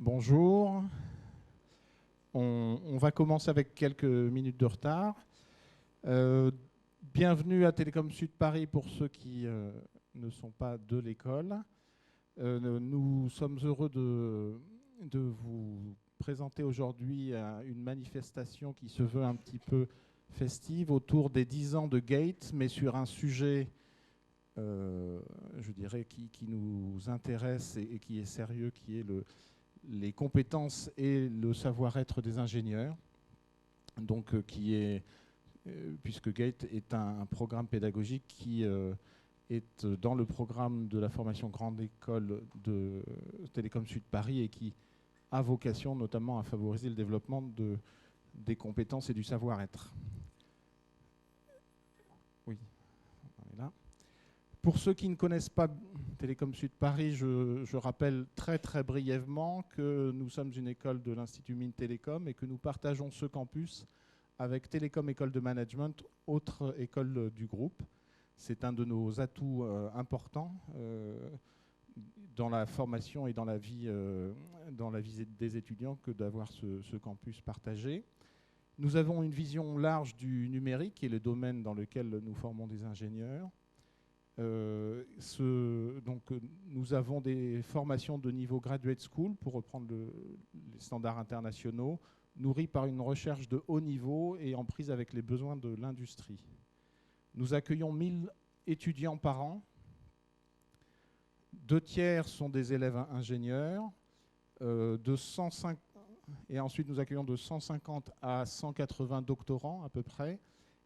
Bonjour. On va commencer avec quelques minutes de retard. Bienvenue à Télécom Sud Paris pour ceux qui ne sont pas de l'école. Nous sommes heureux de vous présenter aujourd'hui une manifestation qui se veut un petit peu festive autour des 10 ans de Gate, mais sur un sujet, je dirais, qui nous intéresse et qui est sérieux, qui est les compétences et le savoir-être des ingénieurs. Donc, puisque Gate est un programme pédagogique qui est dans le programme de la formation grande école de Télécom Sud Paris et qui a vocation notamment à favoriser le développement des compétences et du savoir-être. Oui, on est là. Pour ceux qui ne connaissent pas Télécom Sud Paris, je rappelle très très brièvement que nous sommes une école de l'Institut Mines Télécom et que nous partageons ce campus avec Télécom École de Management, autre école du groupe. C'est un de nos atouts importants dans la formation et dans la vie des étudiants que d'avoir ce campus partagé. Nous avons une vision large du numérique, qui est le domaine dans lequel nous formons des ingénieurs. Donc, nous avons des formations de niveau graduate school, pour reprendre les standards internationaux, nourries par une recherche de haut niveau et en prise avec les besoins de l'industrie. Nous accueillons 1000 étudiants par an. 2 tiers sont des élèves ingénieurs, et ensuite nous accueillons de 150 à 180 doctorants à peu près,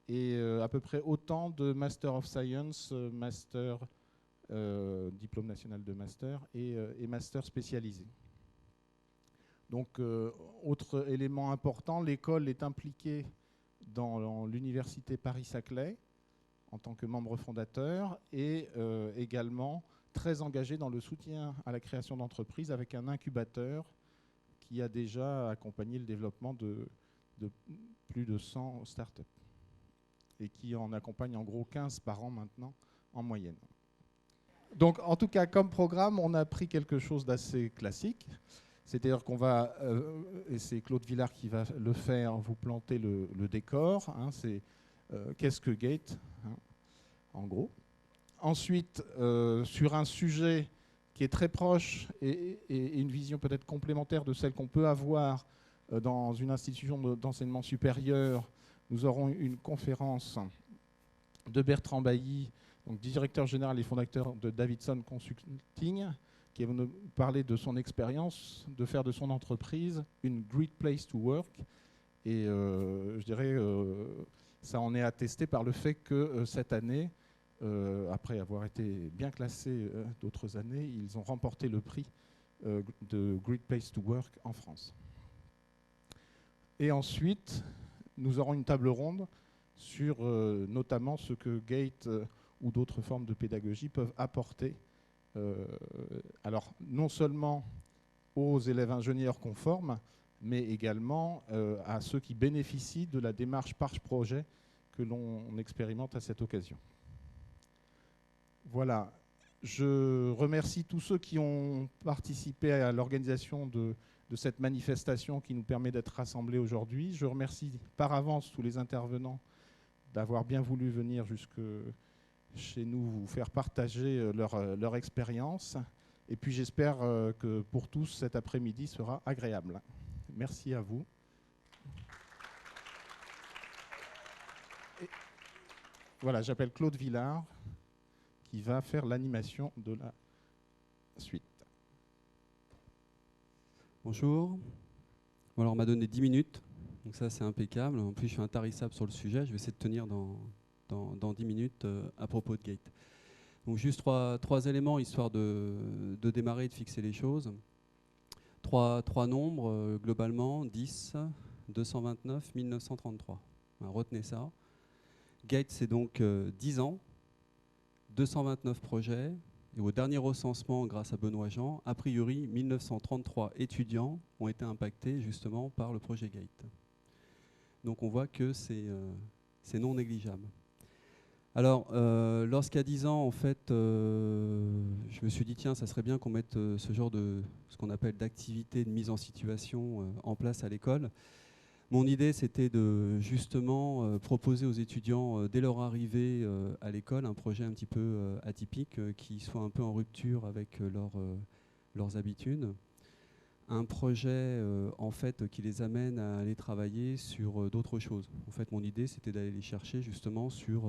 et à peu près autant de Master of Science, Master, Diplôme national de Master et Master spécialisé. Donc, autre élément important, l'école est impliquée dans l'université Paris-Saclay en tant que membre fondateur et également très engagée dans le soutien à la création d'entreprises avec un incubateur qui a déjà accompagné le développement de plus de 100 startups et qui en accompagne en gros 15 par an maintenant en moyenne. Donc en tout cas, comme programme, on a pris quelque chose d'assez classique. C'est-à-dire qu'on va, et c'est Claude Villard qui va le faire, vous planter le décor. Hein, c'est qu'est-ce que Gate, hein, en gros. Ensuite, sur un sujet qui est très proche et une vision peut-être complémentaire de celle qu'on peut avoir dans une institution d'enseignement supérieur, nous aurons une conférence de Bertrand Bailly, donc directeur général et fondateur de Davidson Consulting, qui va nous parler de son expérience de faire de son entreprise une great place to work. Et je dirais, ça en est attesté par le fait que cette année, après avoir été bien classés d'autres années, ils ont remporté le prix de Great Place to Work en France. Et ensuite, nous aurons une table ronde sur notamment ce que Gate ou d'autres formes de pédagogie peuvent apporter. Alors, non seulement aux élèves ingénieurs qu'on forme, mais également à ceux qui bénéficient de la démarche par projet que l'on expérimente à cette occasion. Voilà. Je remercie tous ceux qui ont participé à l'organisation de cette manifestation qui nous permet d'être rassemblés aujourd'hui. Je remercie par avance tous les intervenants d'avoir bien voulu venir jusque chez nous vous faire partager leur expérience. Et puis j'espère que pour tous cet après-midi sera agréable. Merci à vous. Et voilà, j'appelle Claude Villard qui va faire l'animation de la suite. Bonjour. Alors, on m'a donné 10 minutes, donc ça c'est impeccable. En plus, je suis intarissable sur le sujet. Je vais essayer de tenir dans 10 minutes à propos de Gate. Donc, juste trois éléments histoire de démarrer et de fixer les choses. Trois nombres, globalement, 10, 229, 1933. Retenez ça. Gate, c'est donc 10 ans, 229 projets. Et au dernier recensement, grâce à Benoît Jean, a priori, 1933 étudiants ont été impactés justement par le projet Gate. Donc on voit que c'est non négligeable. Alors, lorsqu'à 10 ans, en fait, je me suis dit, tiens, ça serait bien qu'on mette ce genre de, ce qu'on appelle d'activité de mise en situation en place à l'école. Mon idée, c'était de justement proposer aux étudiants, dès leur arrivée à l'école, un projet un petit peu atypique, qui soit un peu en rupture avec leurs habitudes. Un projet en fait, qui les amène à aller travailler sur d'autres choses. En fait, mon idée, c'était d'aller les chercher justement sur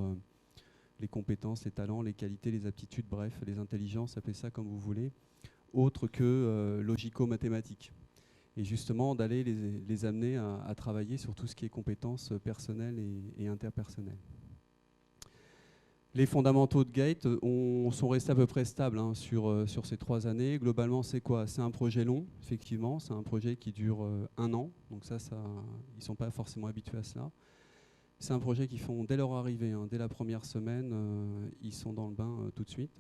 les compétences, les talents, les qualités, les aptitudes, bref, les intelligences, appelez ça comme vous voulez, autres que logico-mathématiques. Et justement, d'aller les amener à travailler sur tout ce qui est compétences personnelles et interpersonnelles. Les fondamentaux de Gate sont restés à peu près stables hein, sur ces 3 années. Globalement, c'est quoi? C'est un projet long, effectivement. C'est un projet qui dure 1 an. Donc ça, ils ne sont pas forcément habitués à cela. C'est un projet qu'ils font dès leur arrivée. Hein, dès la première semaine, ils sont dans le bain tout de suite.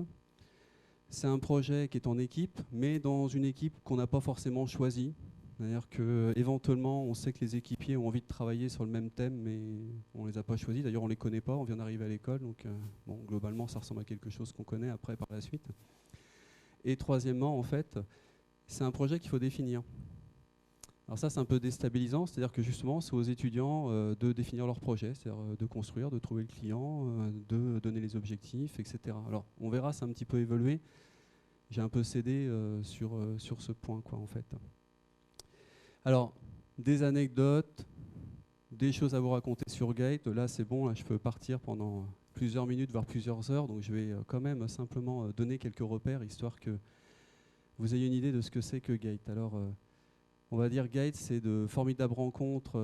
C'est un projet qui est en équipe, mais dans une équipe qu'on n'a pas forcément choisie. C'est-à-dire qu'éventuellement, on sait que les équipiers ont envie de travailler sur le même thème, mais on ne les a pas choisis. D'ailleurs, on ne les connaît pas, on vient d'arriver à l'école. Donc, bon, globalement, ça ressemble à quelque chose qu'on connaît après par la suite. Et troisièmement, en fait, c'est un projet qu'il faut définir. Alors ça, c'est un peu déstabilisant, c'est-à-dire que justement, c'est aux étudiants de définir leur projet, c'est-à-dire de construire, de trouver le client, de donner les objectifs, etc. Alors, on verra, c'est un petit peu évolué. J'ai un peu cédé sur ce point, quoi, en fait. Alors, des anecdotes, des choses à vous raconter sur Gate. Là, c'est bon, là, je peux partir pendant plusieurs minutes, voire plusieurs heures. Donc, je vais quand même simplement donner quelques repères, histoire que vous ayez une idée de ce que c'est que Gate. Alors, on va dire Gate, c'est de formidables rencontres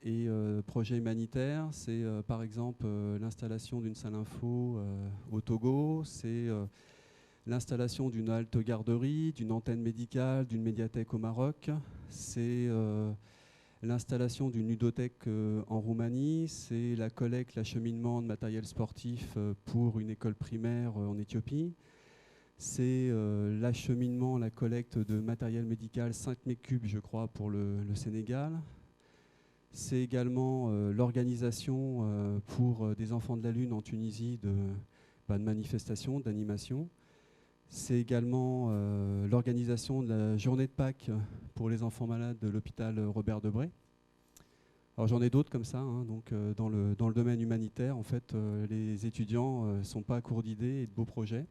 et projets humanitaires. C'est par exemple l'installation d'une salle info au Togo. C'est l'installation d'une halte garderie, d'une antenne médicale, d'une médiathèque au Maroc. C'est l'installation d'une ludothèque en Roumanie. C'est la collecte, l'acheminement de matériel sportif pour une école primaire en Éthiopie. C'est l'acheminement, la collecte de matériel médical 5 mètres cubes, je crois, pour le Sénégal. C'est également l'organisation pour des enfants de la Lune en Tunisie de manifestations, d'animations. C'est également l'organisation de la journée de Pâques pour les enfants malades de l'hôpital Robert Debré. Alors j'en ai d'autres comme ça, hein, donc dans le domaine humanitaire, en fait, les étudiants ne sont pas à court d'idées et de beaux projets.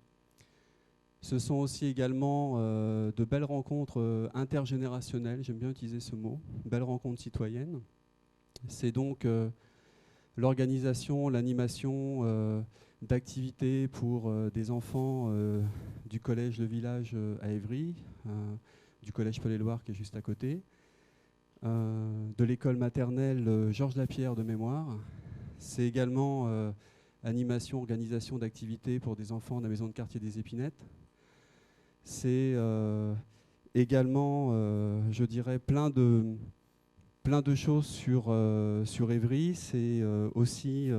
Ce sont aussi également de belles rencontres intergénérationnelles, j'aime bien utiliser ce mot, belles rencontres citoyennes. C'est donc l'organisation, l'animation d'activités pour des enfants du collège Le Village à Évry, du collège Paul-et-Loire qui est juste à côté, de l'école maternelle Georges Lapierre de mémoire. C'est également animation, organisation d'activités pour des enfants de la maison de quartier des Épinettes. C'est également, je dirais, plein de choses sur Évry. C'est aussi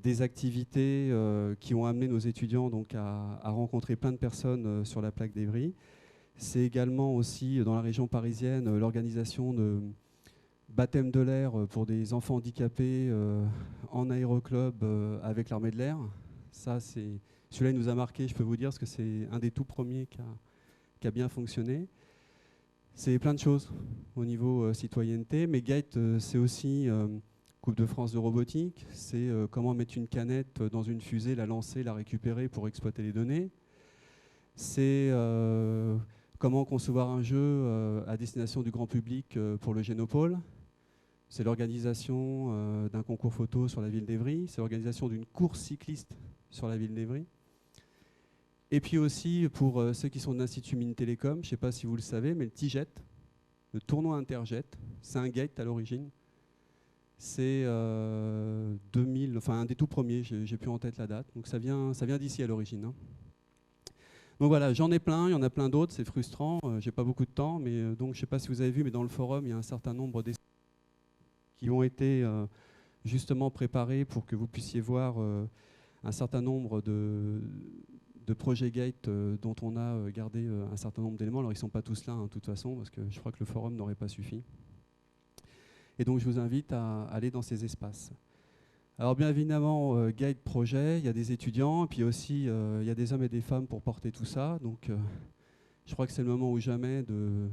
des activités qui ont amené nos étudiants donc, à rencontrer plein de personnes sur la plaque d'Évry. C'est également aussi, dans la région parisienne, l'organisation de baptême de l'air pour des enfants handicapés en aéroclub avec l'armée de l'air. Ça, celui-là, il nous a marqué, je peux vous dire, parce que c'est un des tout premiers qui a bien fonctionné. C'est plein de choses au niveau citoyenneté, mais Gate, c'est aussi Coupe de France de robotique, c'est comment mettre une canette dans une fusée, la lancer, la récupérer pour exploiter les données. C'est comment concevoir un jeu à destination du grand public pour le Génopôle. C'est l'organisation d'un concours photo sur la ville d'Évry. C'est l'organisation d'une course cycliste sur la ville d'Évry. Et puis aussi, pour ceux qui sont de l'Institut Mines Télécom, je ne sais pas si vous le savez, mais le TIJET, le tournoi Interjet, c'est un Gate à l'origine. C'est 2000, enfin un des tout premiers, j'ai plus en tête la date. Donc ça vient d'ici à l'origine. Hein. Donc voilà, j'en ai plein, il y en a plein d'autres, c'est frustrant, j'ai pas beaucoup de temps, mais donc je ne sais pas si vous avez vu, mais dans le forum, il y a un certain nombre d'essais qui ont été justement préparés pour que vous puissiez voir un certain nombre de projets Gate dont on a gardé un certain nombre d'éléments. Alors ils ne sont pas tous là, hein, de toute façon, parce que je crois que le forum n'aurait pas suffi. Et donc je vous invite à aller dans ces espaces. Alors bien évidemment, Gate projet, il y a des étudiants, et puis aussi il y a des hommes et des femmes pour porter tout ça. Donc je crois que c'est le moment ou jamais de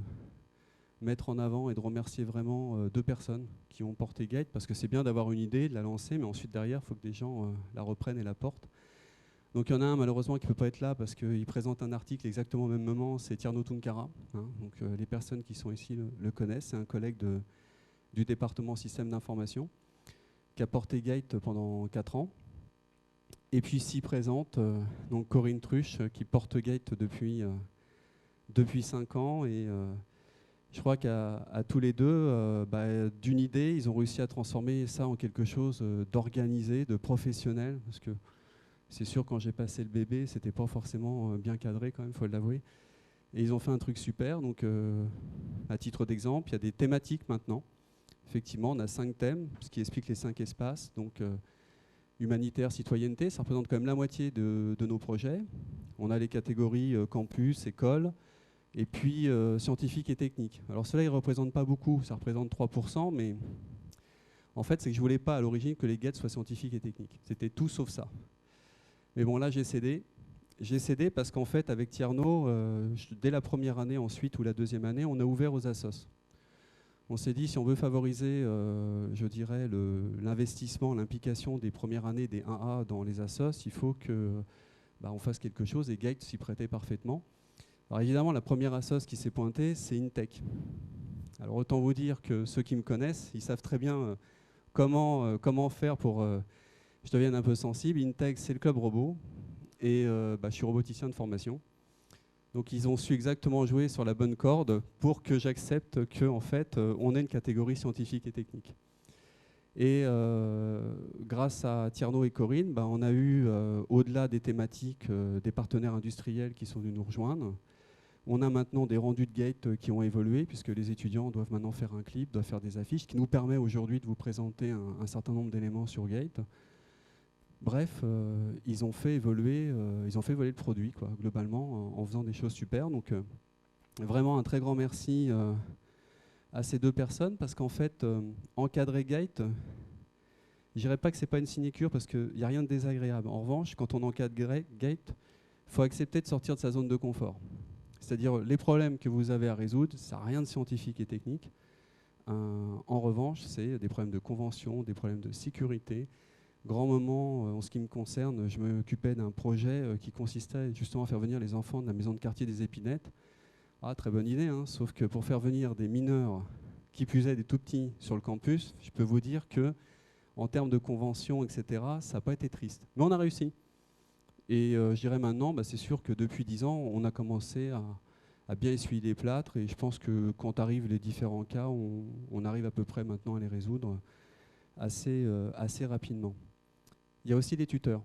mettre en avant et de remercier vraiment 2 personnes qui ont porté Gate, parce que c'est bien d'avoir une idée, de la lancer, mais ensuite derrière, il faut que des gens la reprennent et la portent. Donc il y en a un malheureusement qui ne peut pas être là parce qu'il présente un article exactement au même moment, c'est Tierno Tunkara. Donc les personnes qui sont ici le connaissent, c'est un collègue du département système d'information qui a porté Gate pendant 4 ans. Et puis s'y présente donc Corinne Truche qui porte Gate depuis 5 ans. Et je crois qu'à tous les deux, d'une idée, ils ont réussi à transformer ça en quelque chose d'organisé, de professionnel. Parce que c'est sûr, quand j'ai passé le bébé, c'était pas forcément bien cadré quand même, il faut l'avouer. Et ils ont fait un truc super. Donc à titre d'exemple, il y a des thématiques maintenant. Effectivement, on a 5 thèmes, ce qui explique les 5 espaces. Donc, humanitaire, citoyenneté, ça représente quand même la moitié de nos projets. On a les catégories campus, école, et puis scientifique et technique. Alors, cela, ils ne représentent pas beaucoup, ça représente 3%, mais en fait, c'est que je ne voulais pas à l'origine que les gates soient scientifiques et techniques. C'était tout sauf ça. Mais bon, là, j'ai cédé. J'ai cédé parce qu'en fait, avec Tierno, dès la première année ensuite, ou la deuxième année, on a ouvert aux assos. On s'est dit, si on veut favoriser, je dirais, l'investissement, l'implication des premières années des 1A dans les assos, il faut que on fasse quelque chose, et Gate s'y prêtait parfaitement. Alors évidemment, la première assos qui s'est pointée, c'est InTech. Alors autant vous dire que ceux qui me connaissent, ils savent très bien comment faire pour que je devienne un peu sensible. InTech, c'est le club robot, et je suis roboticien de formation. Donc ils ont su exactement jouer sur la bonne corde pour que j'accepte qu'en fait, on ait une catégorie scientifique et technique. Et grâce à Tierno et Corinne, on a eu, au-delà des thématiques, des partenaires industriels qui sont venus nous rejoindre. On a maintenant des rendus de Gate qui ont évolué, puisque les étudiants doivent maintenant faire un clip, doivent faire des affiches, qui nous permet aujourd'hui de vous présenter un certain nombre d'éléments sur Gate. Bref, ils ont fait évoluer le produit, quoi, globalement, en faisant des choses super. Donc, vraiment un très grand merci à ces 2 personnes, parce qu'en fait, encadrer Gate, je dirais pas que c'est pas une sinécure, parce qu'il n'y a rien de désagréable. En revanche, quand on encadre Gate, il faut accepter de sortir de sa zone de confort. C'est-à-dire, les problèmes que vous avez à résoudre, ça n'a rien de scientifique et technique. En revanche, c'est des problèmes de convention, des problèmes de sécurité. Grand moment, en ce qui me concerne, je m'occupais d'un projet qui consistait justement à faire venir les enfants de la maison de quartier des Épinettes. Ah, très bonne idée, hein, sauf que pour faire venir des mineurs, qui plus est des tout petits, sur le campus, je peux vous dire que en termes de convention, etc., ça n'a pas été triste. Mais on a réussi. Et je dirais maintenant, c'est sûr que depuis 10 ans, on a commencé à bien essuyer les plâtres, et je pense que quand arrivent les différents cas, on arrive à peu près maintenant à les résoudre assez rapidement. Il y a aussi des tuteurs.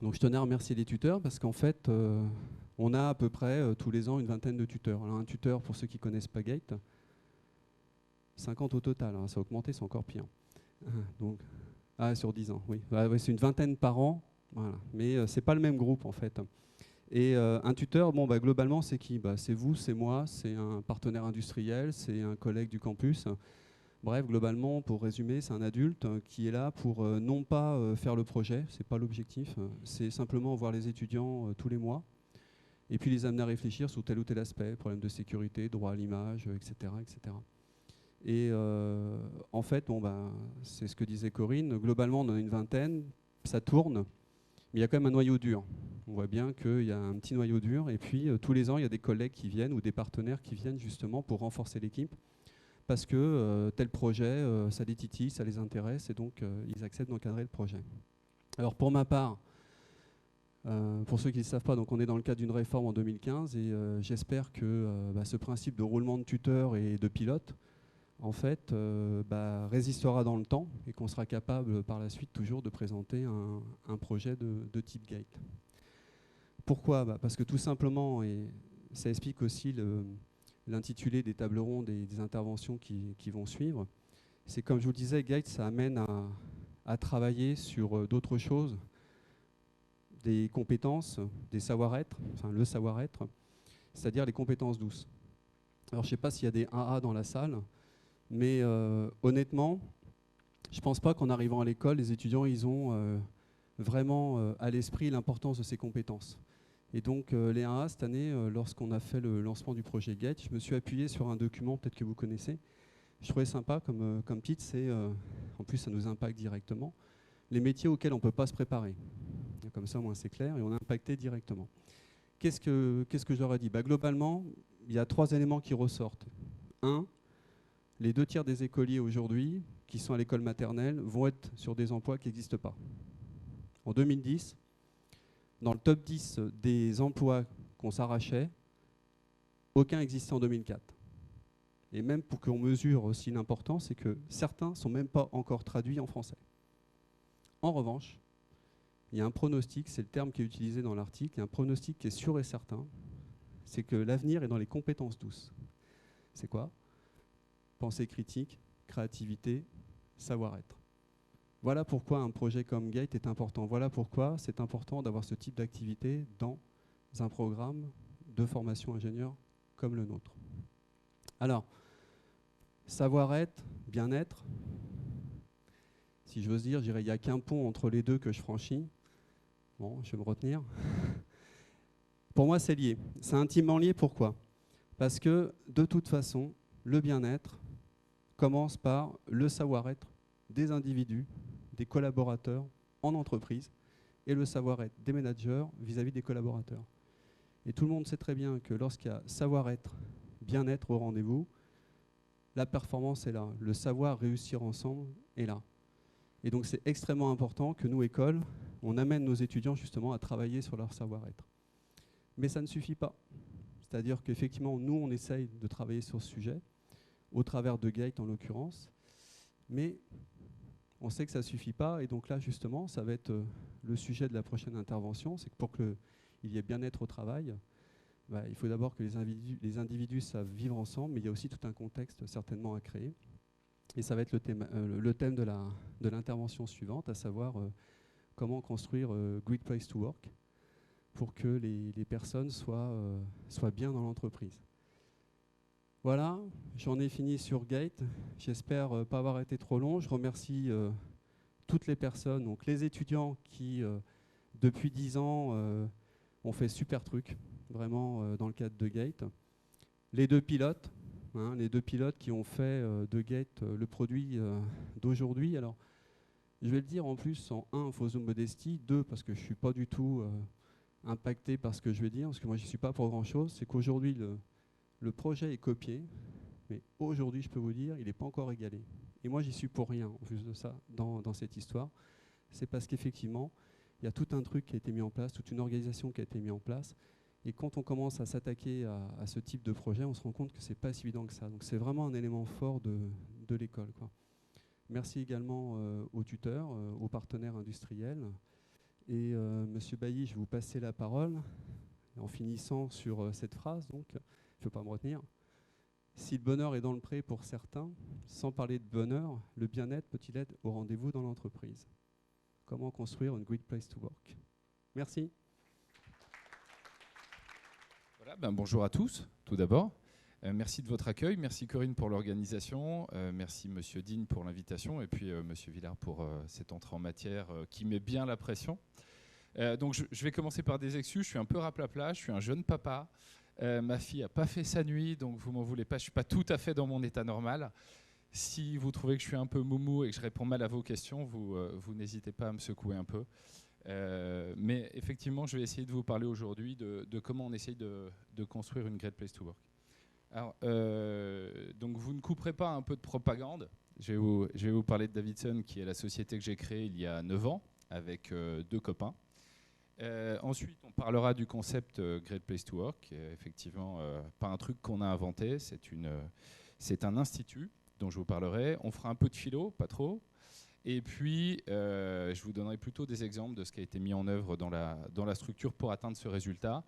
Donc je tenais à remercier les tuteurs parce qu'en fait, on a à peu près tous les ans une vingtaine de tuteurs. Alors un tuteur, pour ceux qui ne connaissent pas Gate, 50 au total, hein, ça a augmenté, c'est encore pire. Donc, sur 10 ans, oui. C'est une vingtaine par an, voilà. Mais ce n'est pas le même groupe en fait. Et un tuteur, globalement, c'est qui ? C'est vous, c'est moi, c'est un partenaire industriel, c'est un collègue du campus. Bref, globalement, pour résumer, c'est un adulte qui est là pour non pas faire le projet, c'est pas l'objectif, c'est simplement voir les étudiants tous les mois et puis les amener à réfléchir sur tel ou tel aspect, problème de sécurité, droit à l'image, etc., etc. Et en fait, c'est ce que disait Corinne, globalement, on en a une vingtaine, ça tourne, mais il y a quand même un noyau dur. On voit bien qu'il y a un petit noyau dur, et puis tous les ans, il y a des collègues qui viennent ou des partenaires qui viennent justement pour renforcer l'équipe, parce que tel projet, ça les titille, ça les intéresse, et donc ils acceptent d'encadrer le projet. Alors pour ma part, pour ceux qui ne le savent pas, donc on est dans le cadre d'une réforme en 2015, et j'espère que ce principe de roulement de tuteur et de pilote, en fait, résistera dans le temps, et qu'on sera capable par la suite toujours de présenter un projet de type Gate. Pourquoi ? Parce que tout simplement, et ça explique aussi l'intitulé des tables rondes et des interventions qui vont suivre, c'est comme je vous le disais, Gate, ça amène à travailler sur d'autres choses, des compétences, des savoir-être, enfin le savoir-être, c'est-à-dire les compétences douces. Alors je ne sais pas s'il y a des AA dans la salle, mais honnêtement, Je ne pense pas qu'en arrivant à l'école, les étudiants ils ont vraiment à l'esprit l'importance de ces compétences. Et donc les 1A, cette année, lorsqu'on a fait le lancement du projet GATE, je me suis appuyé sur un document, peut-être que vous connaissez. Je trouvais sympa comme titre, c'est, en plus ça nous impacte directement, les métiers auxquels on ne peut pas se préparer. Comme ça, au moins c'est clair, et on est impacté directement. Qu'est-ce que je leur ai dit? Globalement, il y a 3 éléments qui ressortent. 1, les 2 tiers des écoliers aujourd'hui, qui sont à l'école maternelle, vont être sur des emplois qui n'existent pas. En 2010, dans le top 10 des emplois qu'on s'arrachait, aucun existait en 2004. Et même pour qu'on mesure aussi l'importance, c'est que certains ne sont même pas encore traduits en français. En revanche, il y a un pronostic, c'est le terme qui est utilisé dans l'article, il y a un pronostic qui est sûr et certain, c'est que l'avenir est dans les compétences douces. C'est quoi? Pensée critique, créativité, savoir-être. Voilà pourquoi un projet comme GATE est important. Voilà pourquoi c'est important d'avoir ce type d'activité dans un programme de formation ingénieur comme le nôtre. Alors, savoir-être, bien-être, si j'ose dire, je dirais qu'il n'y a qu'un pont entre les deux que je franchis. Bon, je vais me retenir. Pour moi, c'est lié. C'est intimement lié. Pourquoi? Parce que, de toute façon, le bien-être commence par le savoir-être des individus, des collaborateurs en entreprise, et le savoir-être des managers vis-à-vis des collaborateurs. Et tout le monde sait très bien que lorsqu'il y a savoir-être, bien-être au rendez-vous, la performance est là, le savoir réussir ensemble est là. Et donc c'est extrêmement important que nous, écoles, on amène nos étudiants justement à travailler sur leur savoir-être. Mais ça ne suffit pas. C'est-à-dire qu'effectivement, nous, on essaye de travailler sur ce sujet, au travers de GATE en l'occurrence, mais on sait que ça ne suffit pas, et donc là, justement, ça va être le sujet de la prochaine intervention, c'est que pour qu'il y ait bien-être au travail, il faut d'abord que les individus savent vivre ensemble, mais il y a aussi tout un contexte certainement à créer. Et ça va être le thème de l'intervention suivante, à savoir comment construire Great Place to Work pour que les personnes soient bien dans l'entreprise. Voilà, j'en ai fini sur GATE. J'espère pas avoir été trop long. Je remercie toutes les personnes, donc les étudiants qui, depuis 10 ans, ont fait super trucs, vraiment dans le cadre de GATE. Les 2 pilotes, les 2 pilotes qui ont fait de GATE le produit d'aujourd'hui. Alors, je vais le dire en plus en 1, fausse modestie, 2, parce que je ne suis pas du tout impacté par ce que je vais dire, parce que moi, je n'y suis pas pour grand-chose. C'est qu'aujourd'hui, le projet est copié, mais aujourd'hui, je peux vous dire, il n'est pas encore égalé. Et moi, j'y suis pour rien, en plus de ça, dans cette histoire. C'est parce qu'effectivement, il y a tout un truc qui a été mis en place, toute une organisation qui a été mise en place. Et quand on commence à s'attaquer à ce type de projet, on se rend compte que ce n'est pas si évident que ça. Donc c'est vraiment un élément fort de l'école, quoi. Merci également aux tuteurs, aux partenaires industriels. Et Monsieur Bailly, je vais vous passer la parole en finissant sur cette phrase, donc je ne peux pas me retenir. Si le bonheur est dans le pré pour certains, sans parler de bonheur, le bien-être peut-il être au rendez-vous dans l'entreprise? Comment construire une great place to work? Merci. Voilà, bonjour à tous, tout d'abord. Merci de votre accueil, merci Corinne pour l'organisation, merci Monsieur Digne pour l'invitation et puis Monsieur Villard pour cette entrée en matière qui met bien la pression. Donc je vais commencer par des excuses, je suis un peu raplapla, je suis un jeune papa, ma fille n'a pas fait sa nuit, donc vous m'en voulez pas, je ne suis pas tout à fait dans mon état normal. Si vous trouvez que je suis un peu moumou et que je réponds mal à vos questions, vous n'hésitez pas à me secouer un peu. Mais effectivement, je vais essayer de vous parler aujourd'hui de comment on essaye de construire une great place to work. Alors, donc vous ne couperez pas un peu de propagande. Je vais vous parler de Davidson, qui est la société que j'ai créée il y a 9 ans, avec 2 copains. Ensuite, on parlera du concept Great Place to Work. Effectivement, pas un truc qu'on a inventé, c'est un institut dont je vous parlerai. On fera un peu de philo, pas trop. Et puis, je vous donnerai plutôt des exemples de ce qui a été mis en œuvre dans la structure pour atteindre ce résultat.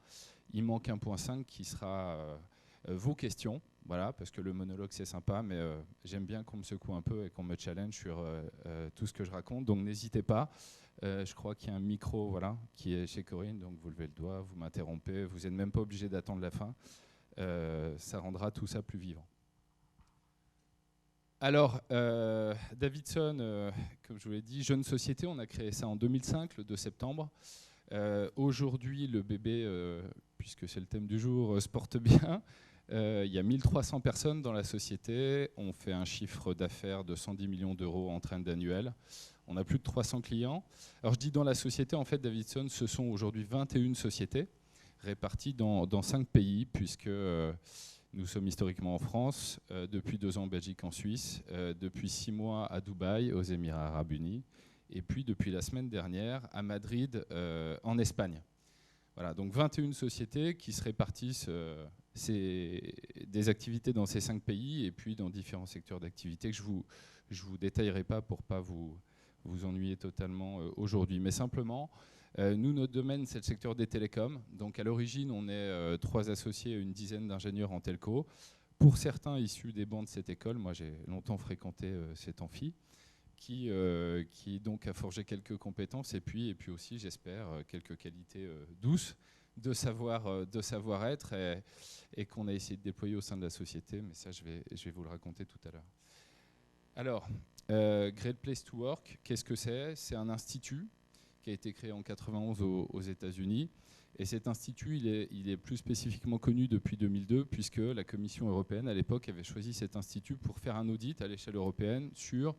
Il manque un point 5 qui sera vos questions. Voilà, parce que le monologue, c'est sympa, mais j'aime bien qu'on me secoue un peu et qu'on me challenge sur tout ce que je raconte. Donc, n'hésitez pas. Je crois qu'il y a un micro qui est chez Corinne, donc vous levez le doigt, vous m'interrompez. Vous n'êtes même pas obligé d'attendre la fin. Ça rendra tout ça plus vivant. Alors, Davidson, comme je vous l'ai dit, jeune société, on a créé ça en 2005, le 2 septembre. Aujourd'hui, le bébé, puisque c'est le thème du jour, se porte bien. Il y a 1300 personnes dans la société. On fait un chiffre d'affaires de 110 millions d'euros en trend annuel. On a plus de 300 clients. Alors, je dis dans la société, en fait, Davidson, ce sont aujourd'hui 21 sociétés réparties dans 5 pays, puisque nous sommes historiquement en France, depuis 2 ans en Belgique, en Suisse, depuis 6 mois à Dubaï, aux Émirats Arabes Unis, et puis depuis la semaine dernière à Madrid, en Espagne. Voilà, donc 21 sociétés qui se répartissent des activités dans ces 5 pays et puis dans différents secteurs d'activité que je vous détaillerai pas pour pas vous ennuyer totalement aujourd'hui. Mais simplement, nous, notre domaine, c'est le secteur des télécoms. Donc à l'origine, on est 3 associés et une dizaine d'ingénieurs en telco. Pour certains issus des bancs de cette école, moi j'ai longtemps fréquenté cet amphi, qui donc a forgé quelques compétences et puis aussi, j'espère, quelques qualités douces de savoir-être et qu'on a essayé de déployer au sein de la société. Mais ça, je vais vous le raconter tout à l'heure. Alors, Great Place to Work, qu'est-ce que c'est ? C'est un institut qui a été créé en 91 aux États-Unis. Et cet institut, il est plus spécifiquement connu depuis 2002, puisque la Commission européenne, à l'époque, avait choisi cet institut pour faire un audit à l'échelle européenne sur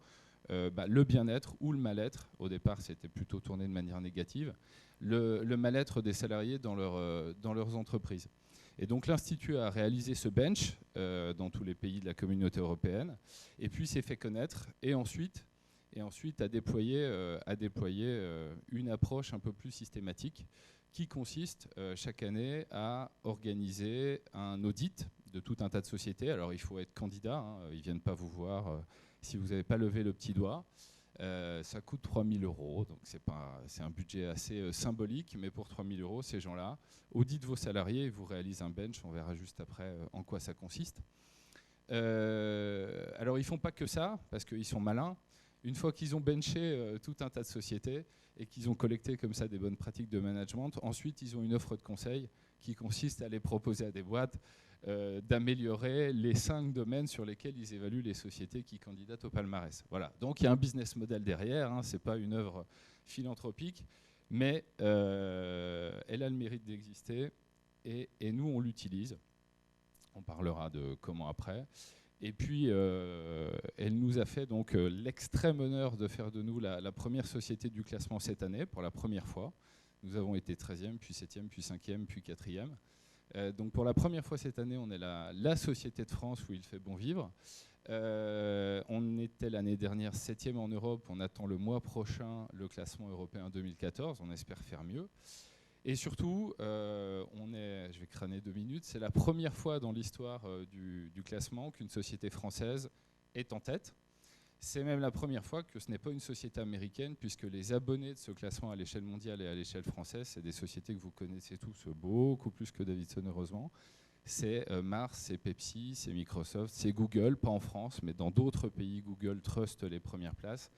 le bien-être ou le mal-être. Au départ, c'était plutôt tourné de manière négative. Le mal-être des salariés dans leurs entreprises. Et donc l'Institut a réalisé ce bench dans tous les pays de la communauté européenne, et puis s'est fait connaître, et ensuite a déployé une approche un peu plus systématique qui consiste chaque année à organiser un audit de tout un tas de sociétés. Alors il faut être candidat, ils ne viennent pas vous voir si vous n'avez pas levé le petit doigt. Ça coûte 3 000 €, donc c'est un budget assez symbolique, mais pour 3 000 €, ces gens-là auditent vos salariés et vous réalisent un bench. On verra juste après en quoi ça consiste. Alors ils ne font pas que ça, parce qu'ils sont malins. Une fois qu'ils ont benché tout un tas de sociétés et qu'ils ont collecté comme ça des bonnes pratiques de management, ensuite ils ont une offre de conseil qui consiste à les proposer à des boîtes d'améliorer les 5 domaines sur lesquels ils évaluent les sociétés qui candidatent au palmarès. Voilà. Donc il y a un business model derrière, ce n'est pas une œuvre philanthropique, mais elle a le mérite d'exister et nous on l'utilise. On parlera de comment après. Et puis elle nous a fait donc l'extrême honneur de faire de nous la première société du classement cette année, pour la première fois. Nous avons été 13e, puis 7e, puis 5e, puis 4e. Donc pour la première fois cette année, on est la société de France où il fait bon vivre. On était l'année dernière 7e en Europe. On attend le mois prochain le classement européen 2014. On espère faire mieux. Et surtout, je vais crâner 2 minutes, c'est la première fois dans l'histoire du classement qu'une société française est en tête. C'est même la première fois que ce n'est pas une société américaine, puisque les abonnés de ce classement à l'échelle mondiale et à l'échelle française, c'est des sociétés que vous connaissez tous beaucoup plus que Davidson, heureusement. C'est Mars, c'est Pepsi, c'est Microsoft, c'est Google, pas en France, mais dans d'autres pays, Google truste les premières places.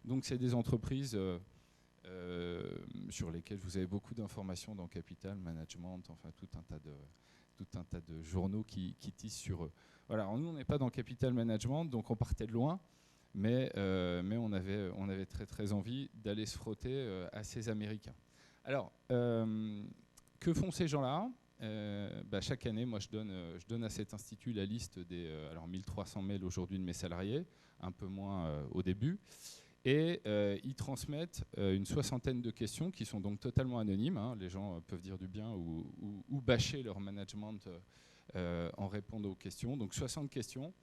Donc c'est des entreprises sur lesquelles vous avez beaucoup d'informations dans Capital Management, enfin tout un tas de journaux qui tissent sur eux. Voilà, alors nous on n'est pas dans Capital Management, donc on partait de loin. Mais on avait très très envie d'aller se frotter à ces Américains. Alors, que font ces gens-là ? Chaque année, moi, je donne à cet institut la liste des 1300 mails aujourd'hui de mes salariés, un peu moins au début. Et ils transmettent une 60aine de questions qui sont donc totalement anonymes. Les gens peuvent dire du bien ou bâcher leur management en répondant aux questions. Donc 60 questions.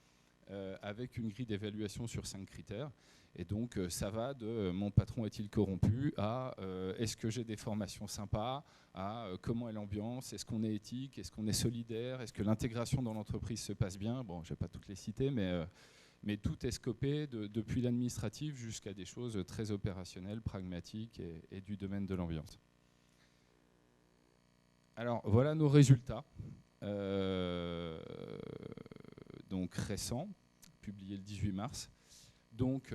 Avec une grille d'évaluation sur 5 critères. Et donc, ça va de mon patron est-il corrompu à est-ce que j'ai des formations sympas, à comment est l'ambiance, est-ce qu'on est éthique, est-ce qu'on est solidaire, est-ce que l'intégration dans l'entreprise se passe bien. Bon, je ne vais pas toutes les citer, mais tout est scopé depuis l'administratif jusqu'à des choses très opérationnelles, pragmatiques et du domaine de l'ambiance. Alors, voilà nos résultats. Donc récent, publié le 18 mars. Donc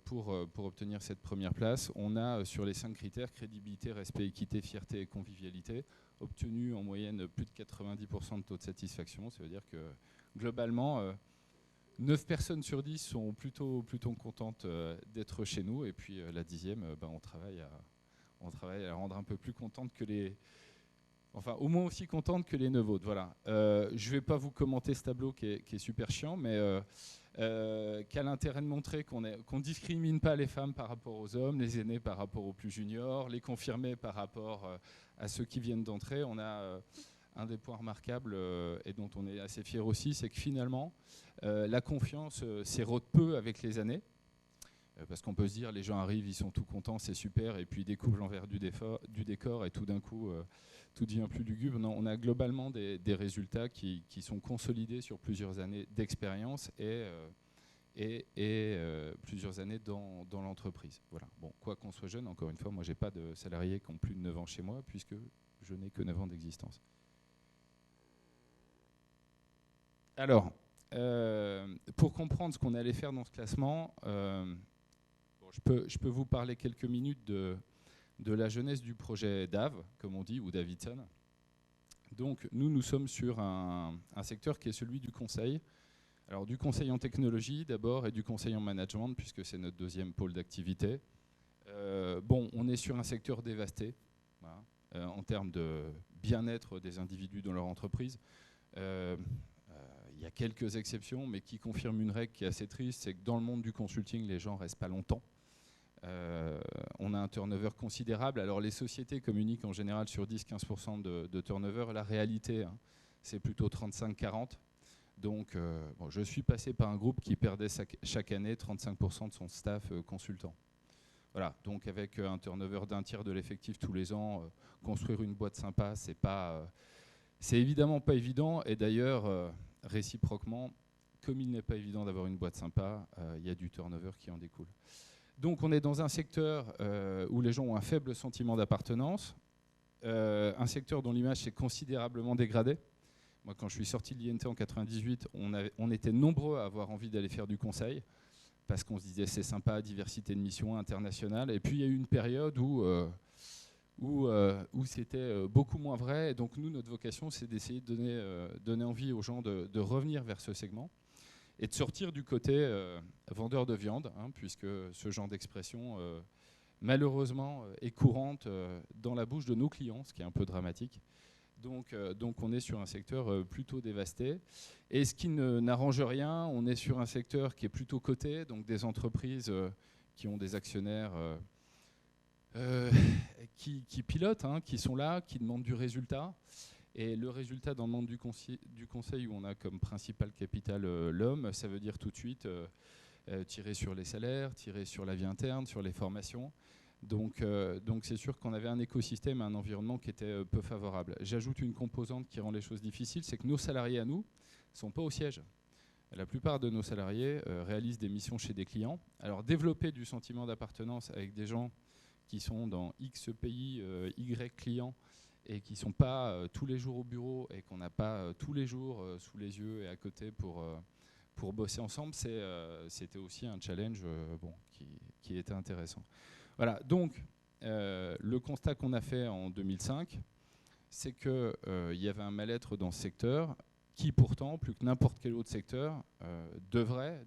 pour obtenir cette première place, on a sur les 5 critères, crédibilité, respect, équité, fierté et convivialité, obtenu en moyenne plus de 90% de taux de satisfaction. Ça veut dire que globalement, 9 personnes sur 10 sont plutôt contentes d'être chez nous. Et puis la 10e, on travaille à la rendre un peu plus contente que les... Enfin, au moins aussi contente que les 9 autres. Voilà. Je ne vais pas vous commenter ce tableau qui est super chiant, mais qui a l'intérêt de montrer qu'on ne discrimine pas les femmes par rapport aux hommes, les aînés par rapport aux plus juniors, les confirmés par rapport à ceux qui viennent d'entrer. On a un des points remarquables et dont on est assez fier aussi, c'est que finalement, la confiance s'érode peu avec les années. Parce qu'on peut se dire, les gens arrivent, ils sont tout contents, c'est super, et puis ils découvrent l'envers du décor, et tout d'un coup, tout devient plus lugubre. Non, on a globalement des résultats qui sont consolidés sur plusieurs années d'expérience et plusieurs années dans l'entreprise. Voilà. Bon, quoi qu'on soit jeune, encore une fois, moi, j'ai pas de salariés qui ont plus de 9 ans chez moi, puisque je n'ai que 9 ans d'existence. Alors, pour comprendre ce qu'on allait faire dans ce classement, je peux vous parler quelques minutes de la jeunesse du projet DAV, comme on dit, ou Davidson. Donc, nous sommes sur un secteur qui est celui du conseil. Alors, du conseil en technologie d'abord et du conseil en management, puisque c'est notre deuxième pôle d'activité. On est sur un secteur dévasté, voilà, en termes de bien-être des individus dans leur entreprise. Il y a quelques exceptions, mais qui confirment une règle qui est assez triste, c'est que dans le monde du consulting, les gens ne restent pas longtemps. On a un turnover considérable. Alors les sociétés communiquent en général sur 10-15% de turnover. La réalité, c'est plutôt 35-40. Donc je suis passé par un groupe qui perdait chaque année 35% de son staff consultant. Voilà, donc avec un turnover d'un tiers de l'effectif tous les ans, construire une boîte sympa, c'est évidemment pas évident. Et d'ailleurs, réciproquement, comme il n'est pas évident d'avoir une boîte sympa, il y a du turnover qui en découle. Donc on est dans un secteur où les gens ont un faible sentiment d'appartenance, un secteur dont l'image s'est considérablement dégradée. Moi, quand je suis sorti de l'INT en 98, on était nombreux à avoir envie d'aller faire du conseil, parce qu'on se disait c'est sympa, diversité de missions internationale. Et puis il y a eu une période où c'était beaucoup moins vrai. Et donc nous, notre vocation, c'est d'essayer de donner envie aux gens de revenir vers ce segment et de sortir du côté vendeur de viande, puisque ce genre d'expression, malheureusement, est courante dans la bouche de nos clients, ce qui est un peu dramatique. Donc on est sur un secteur plutôt dévasté. Et ce qui n'arrange rien, on est sur un secteur qui est plutôt coté, donc des entreprises qui ont des actionnaires qui pilotent, qui sont là, qui demandent du résultat. Et le résultat dans le monde du conseil où on a comme principal capital l'homme, ça veut dire tout de suite tirer sur les salaires, tirer sur la vie interne, sur les formations. Donc c'est sûr qu'on avait un écosystème, un environnement qui était peu favorable. J'ajoute une composante qui rend les choses difficiles, c'est que nos salariés à nous ne sont pas au siège. La plupart de nos salariés réalisent des missions chez des clients. Alors développer du sentiment d'appartenance avec des gens qui sont dans X pays, Y clients, et qui ne sont pas tous les jours au bureau et qu'on n'a pas tous les jours sous les yeux et à côté pour bosser ensemble, c'était aussi un challenge qui était intéressant. Voilà, donc le constat qu'on a fait en 2005, c'est qu'il y avait un mal-être dans ce secteur qui pourtant, plus que n'importe quel autre secteur, devait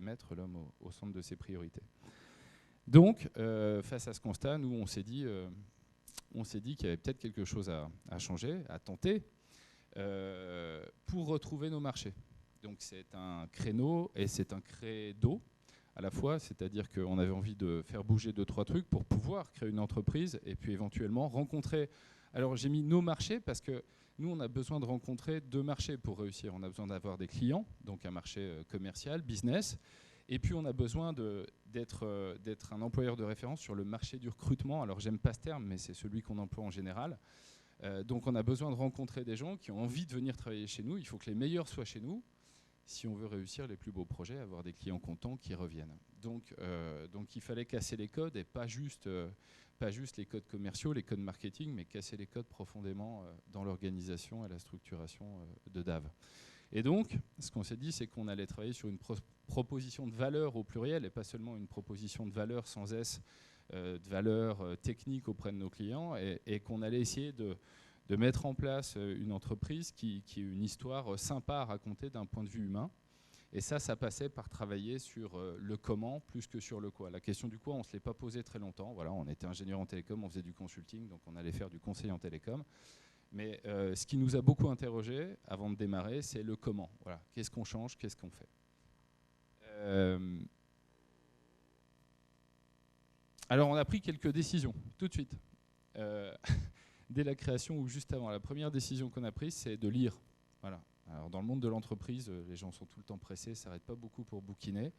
mettre l'homme au centre de ses priorités. Donc, face à ce constat, nous, on s'est dit qu'il y avait peut-être quelque chose à changer, à tenter, pour retrouver nos marchés. Donc, c'est un créneau et c'est un credo à la fois, c'est-à-dire qu'on avait envie de faire bouger 2-3 trucs pour pouvoir créer une entreprise et puis éventuellement rencontrer... Alors, j'ai mis nos marchés parce que nous, on a besoin de rencontrer 2 marchés pour réussir. On a besoin d'avoir des clients, donc un marché commercial, business. Et puis, on a besoin d'être un employeur de référence sur le marché du recrutement. Alors, j'aime pas ce terme, mais c'est celui qu'on emploie en général. Donc, on a besoin de rencontrer des gens qui ont envie de venir travailler chez nous. Il faut que les meilleurs soient chez nous si on veut réussir les plus beaux projets, avoir des clients contents qui reviennent. Donc il fallait casser les codes et pas juste les codes commerciaux, les codes marketing, mais casser les codes profondément dans l'organisation et la structuration de DAV. Et donc, ce qu'on s'est dit, c'est qu'on allait travailler sur une proposition de valeur au pluriel et pas seulement une proposition de valeur sans S, de valeur technique auprès de nos clients, et qu'on allait essayer de mettre en place une entreprise qui ait une histoire sympa à raconter d'un point de vue humain. Et ça passait par travailler sur le comment plus que sur le quoi. La question du quoi, on ne se l'est pas posée très longtemps. Voilà, on était ingénieur en télécom, on faisait du consulting, donc on allait faire du conseil en télécom. Mais ce qui nous a beaucoup interrogé avant de démarrer, c'est le comment. Voilà, qu'est-ce qu'on change, qu'est-ce qu'on fait. Alors on a pris quelques décisions, tout de suite. Dès la création ou juste avant. La première décision qu'on a prise, c'est de lire. Voilà. Alors, dans le monde de l'entreprise, les gens sont tout le temps pressés, ne s'arrêtent pas beaucoup pour bouquiner.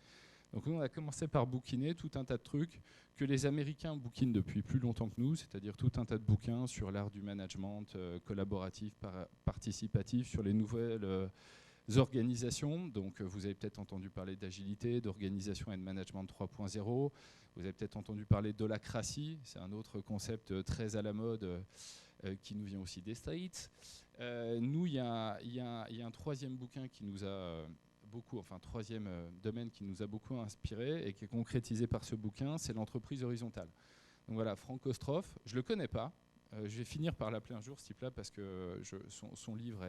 Donc nous, on a commencé par bouquiner tout un tas de trucs que les Américains bouquinent depuis plus longtemps que nous, c'est-à-dire tout un tas de bouquins sur l'art du management collaboratif, participatif, sur les nouvelles organisations. Donc vous avez peut-être entendu parler d'agilité, d'organisation et de management 3.0. Vous avez peut-être entendu parler d'holacratie, c'est un autre concept très à la mode qui nous vient aussi des States. Nous, il y a un troisième bouquin qui nous a beaucoup, enfin troisième domaine qui nous a beaucoup inspiré et qui est concrétisé par ce bouquin, c'est l'entreprise horizontale. Donc voilà, Frank Ostroff, je le connais pas, je vais finir par l'appeler un jour ce type-là parce que son livre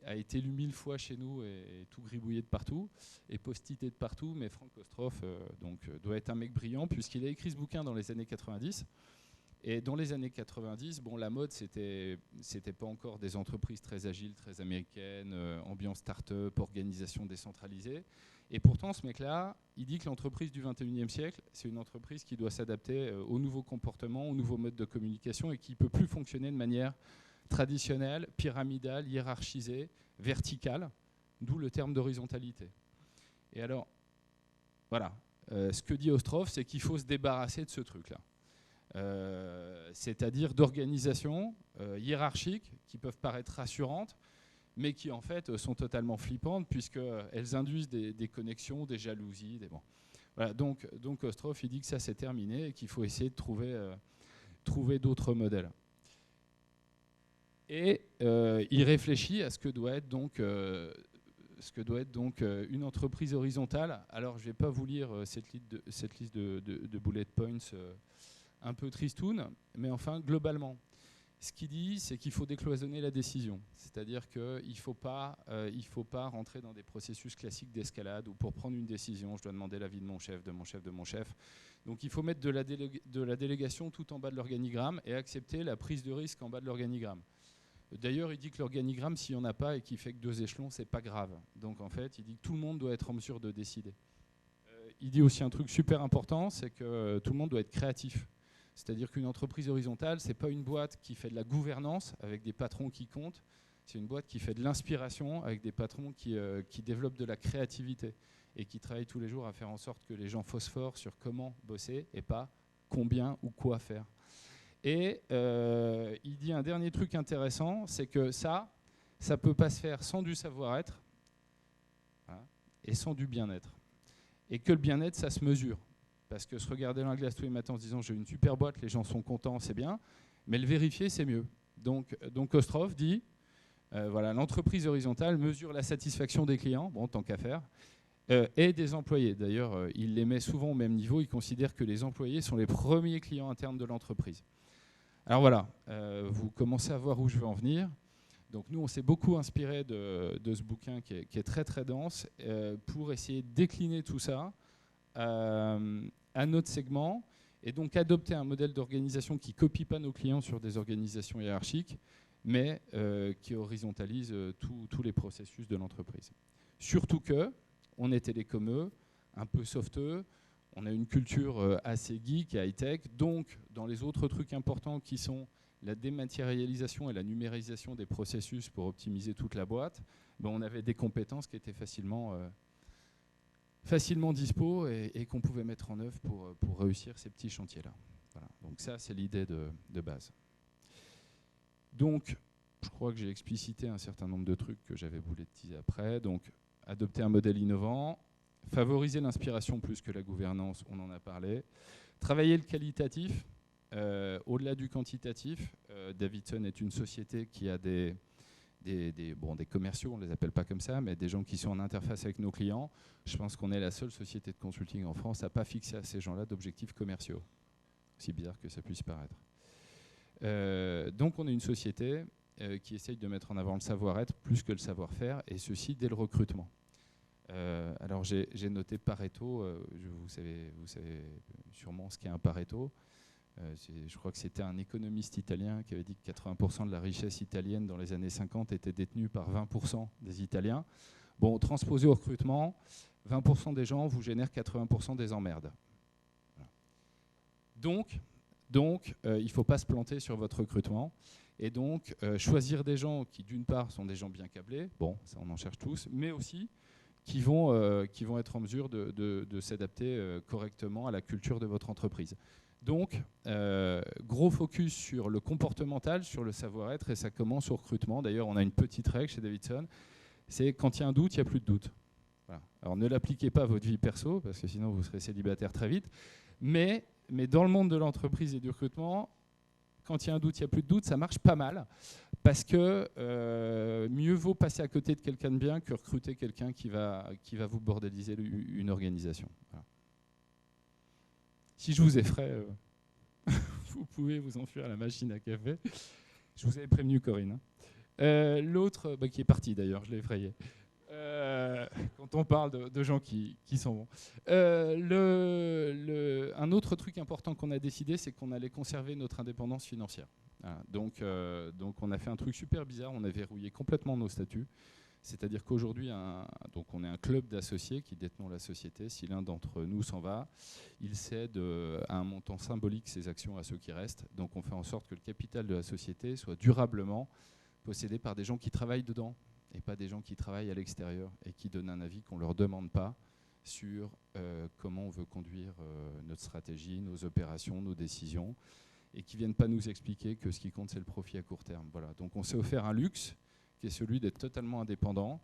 a été lu 1000 fois chez nous et tout gribouillé de partout et postité de partout, mais Frank Ostroff doit être un mec brillant puisqu'il a écrit ce bouquin dans les années 90. Et dans les années 90, bon, la mode, c'était pas encore des entreprises très agiles, très américaines, ambiance start-up, organisation décentralisée. Et pourtant, ce mec-là, il dit que l'entreprise du 21e siècle, c'est une entreprise qui doit s'adapter aux nouveaux comportements, aux nouveaux modes de communication et qui ne peut plus fonctionner de manière traditionnelle, pyramidale, hiérarchisée, verticale, d'où le terme d'horizontalité. Et alors, voilà, ce que dit Ostroff, c'est qu'il faut se débarrasser de ce truc-là. C'est-à-dire d'organisations hiérarchiques qui peuvent paraître rassurantes, mais qui en fait sont totalement flippantes puisqu'elles induisent des connexions, des jalousies. Voilà, donc Ostroff il dit que ça c'est terminé et qu'il faut essayer de trouver d'autres modèles. Et il réfléchit à ce que doit être donc une entreprise horizontale. Alors je ne vais pas vous lire cette liste de bullet points un peu tristoun, mais enfin, globalement, ce qu'il dit, c'est qu'il faut décloisonner la décision. C'est-à-dire qu'il ne faut pas rentrer dans des processus classiques d'escalade où pour prendre une décision, je dois demander l'avis de mon chef, de mon chef, de mon chef. Donc il faut mettre de la délégation tout en bas de l'organigramme et accepter la prise de risque en bas de l'organigramme. D'ailleurs, il dit que l'organigramme, s'il n'y en a pas et qu'il fait que 2 échelons, c'est pas grave. Donc en fait, il dit que tout le monde doit être en mesure de décider. Il dit aussi un truc super important, c'est que tout le monde doit être créatif. C'est-à-dire qu'une entreprise horizontale, ce n'est pas une boîte qui fait de la gouvernance avec des patrons qui comptent, c'est une boîte qui fait de l'inspiration avec des patrons qui développent de la créativité et qui travaillent tous les jours à faire en sorte que les gens phosphorent sur comment bosser et pas combien ou quoi faire. Et il dit un dernier truc intéressant, c'est que ça ne peut pas se faire sans du savoir-être, voilà, et sans du bien-être. Et que le bien-être, ça se mesure. Parce que se regarder dans la glace tous les matins en se disant j'ai une super boîte, les gens sont contents, c'est bien, mais le vérifier, c'est mieux. Donc Ostroff dit, voilà, l'entreprise horizontale mesure la satisfaction des clients, bon, tant qu'à faire, et des employés. D'ailleurs, il les met souvent au même niveau, il considère que les employés sont les premiers clients internes de l'entreprise. Alors voilà, vous commencez à voir où je veux en venir. Donc nous, on s'est beaucoup inspiré de ce bouquin qui est très très dense pour essayer de décliner tout ça à notre segment et donc adopter un modèle d'organisation qui ne copie pas nos clients sur des organisations hiérarchiques, mais qui horizontalise tous les processus de l'entreprise. Surtout qu'on est télécomeux, un peu softeux, on a une culture assez geek et high-tech, donc dans les autres trucs importants qui sont la dématérialisation et la numérisation des processus pour optimiser toute la boîte, ben on avait des compétences qui étaient facilement dispo et qu'on pouvait mettre en œuvre pour réussir ces petits chantiers-là. Voilà. Donc ça, c'est l'idée de base. Donc, je crois que j'ai explicité un certain nombre de trucs que j'avais voulu teaser après. Donc, adopter un modèle innovant, favoriser l'inspiration plus que la gouvernance, on en a parlé. Travailler le qualitatif, au-delà du quantitatif. Davidson est une société qui a des commerciaux, on ne les appelle pas comme ça, mais des gens qui sont en interface avec nos clients. Je pense qu'on est la seule société de consulting en France à ne pas fixer à ces gens-là d'objectifs commerciaux, aussi bizarre que ça puisse paraître. Donc on est une société qui essaye de mettre en avant le savoir-être plus que le savoir-faire, et ceci dès le recrutement. Alors j'ai noté Pareto, vous savez sûrement ce qu'est un Pareto. Je crois que c'était un économiste italien qui avait dit que 80% de la richesse italienne dans les années 50 était détenue par 20% des Italiens. Bon, transposé au recrutement, 20% des gens vous génèrent 80% des emmerdes. Donc il ne faut pas se planter sur votre recrutement. Et donc, choisir des gens qui, d'une part, sont des gens bien câblés, bon, ça on en cherche tous, mais aussi qui vont être en mesure de s'adapter correctement à la culture de votre entreprise. Donc, gros focus sur le comportemental, sur le savoir-être, et ça commence au recrutement. D'ailleurs, on a une petite règle chez Davidson, c'est quand il y a un doute, il n'y a plus de doute. Voilà. Alors, ne l'appliquez pas à votre vie perso, parce que sinon vous serez célibataire très vite, mais dans le monde de l'entreprise et du recrutement, quand il y a un doute, il n'y a plus de doute, ça marche pas mal, parce que mieux vaut passer à côté de quelqu'un de bien que recruter quelqu'un qui va vous bordéliser une organisation. Voilà. Si je vous effraie, vous pouvez vous enfuir à la machine à café. Je vous avais prévenu, Corinne. L'autre, qui est parti d'ailleurs, je l'ai effrayé. Quand on parle de gens qui s'en vont. Un autre truc important qu'on a décidé, c'est qu'on allait conserver notre indépendance financière. Voilà. Donc on a fait un truc super bizarre, on a verrouillé complètement nos statuts. C'est-à-dire qu'aujourd'hui, on est un club d'associés qui détenons la société. Si l'un d'entre nous s'en va, il cède à un montant symbolique ses actions à ceux qui restent. Donc on fait en sorte que le capital de la société soit durablement possédé par des gens qui travaillent dedans et pas des gens qui travaillent à l'extérieur et qui donnent un avis qu'on ne leur demande pas sur comment on veut conduire notre stratégie, nos opérations, nos décisions, et qui ne viennent pas nous expliquer que ce qui compte, c'est le profit à court terme. Voilà. Donc on s'est offert un luxe qui est celui d'être totalement indépendant.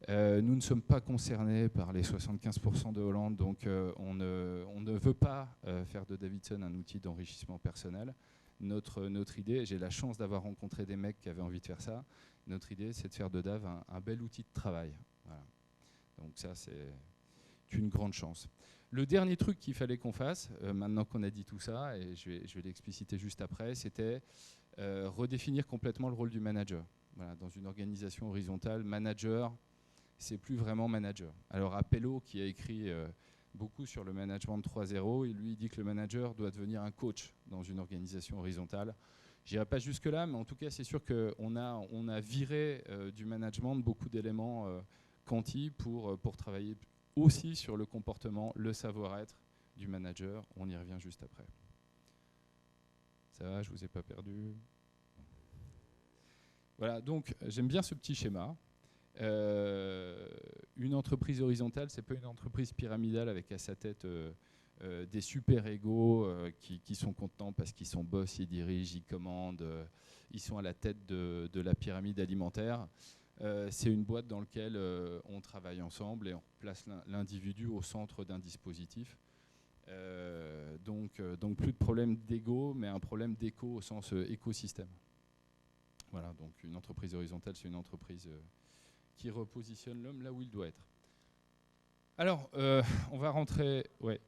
Nous ne sommes pas concernés par les 75% de Hollande, donc on ne veut pas faire de Davidson un outil d'enrichissement personnel. Notre idée, j'ai la chance d'avoir rencontré des mecs qui avaient envie de faire ça, notre idée c'est de faire de Dav un bel outil de travail. Voilà. Donc ça c'est une grande chance. Le dernier truc qu'il fallait qu'on fasse, maintenant qu'on a dit tout ça, et je vais l'expliciter juste après, c'était redéfinir complètement le rôle du manager. Voilà, dans une organisation horizontale, manager, c'est plus vraiment manager. Alors Appello, qui a écrit beaucoup sur le management 3.0, il lui dit que le manager doit devenir un coach dans une organisation horizontale. Je n'irai pas jusque-là, mais en tout cas, c'est sûr qu'on a viré du management beaucoup d'éléments quanti pour travailler aussi sur le comportement, le savoir-être du manager. On y revient juste après. Ça va, je ne vous ai pas perdu. Voilà, donc j'aime bien ce petit schéma. Une entreprise horizontale, c'est pas une entreprise pyramidale avec à sa tête des super-égaux qui sont contents parce qu'ils sont boss, ils dirigent, ils commandent, ils sont à la tête de la pyramide alimentaire. C'est une boîte dans laquelle on travaille ensemble et on place l'individu au centre d'un dispositif. Donc plus de problème d'ego, mais un problème d'éco au sens écosystème. Voilà, donc une entreprise horizontale, c'est une entreprise qui repositionne l'homme là où il doit être. Alors, on va rentrer... Ouais,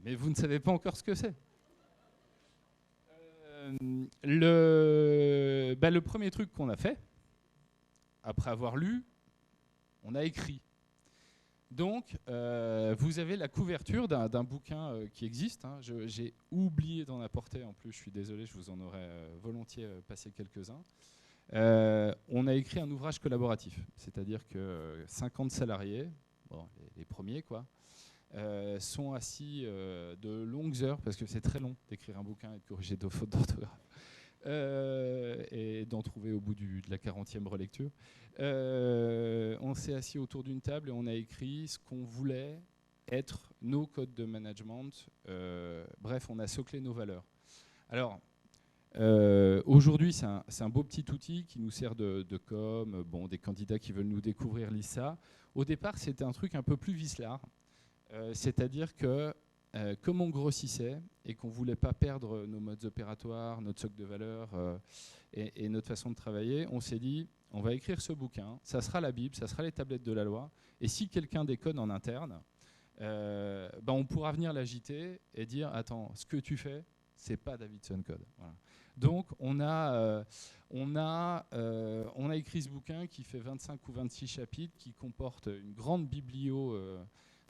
Mais vous ne savez pas encore ce que c'est. Le premier truc qu'on a fait, après avoir lu, on a écrit. Donc, vous avez la couverture d'un bouquin qui existe. Hein. J'ai oublié d'en apporter, en plus, je suis désolé, je vous en aurais volontiers passé quelques-uns. On a écrit un ouvrage collaboratif, c'est-à-dire que 50 salariés, bon, les premiers, quoi, sont assis de longues heures, parce que c'est très long d'écrire un bouquin et de corriger deux fautes d'orthographe. Et d'en trouver au bout de la 40e relecture. On s'est assis autour d'une table et on a écrit ce qu'on voulait être nos codes de management. Bref, on a soclé nos valeurs. Alors, aujourd'hui, c'est un beau petit outil qui nous sert de com. Bon, des candidats qui veulent nous découvrir lisent ça. Au départ, c'était un truc un peu plus vicelard. C'est-à-dire que comme on grossissait et qu'on ne voulait pas perdre nos modes opératoires, notre socle de valeurs et notre façon de travailler, on s'est dit, on va écrire ce bouquin, ça sera la Bible, ça sera les tablettes de la loi, et si quelqu'un déconne en interne, on pourra venir l'agiter et dire, attends, ce que tu fais, c'est pas Davidson Code. Voilà. Donc on a écrit ce bouquin qui fait 25 ou 26 chapitres, qui comporte une grande biblio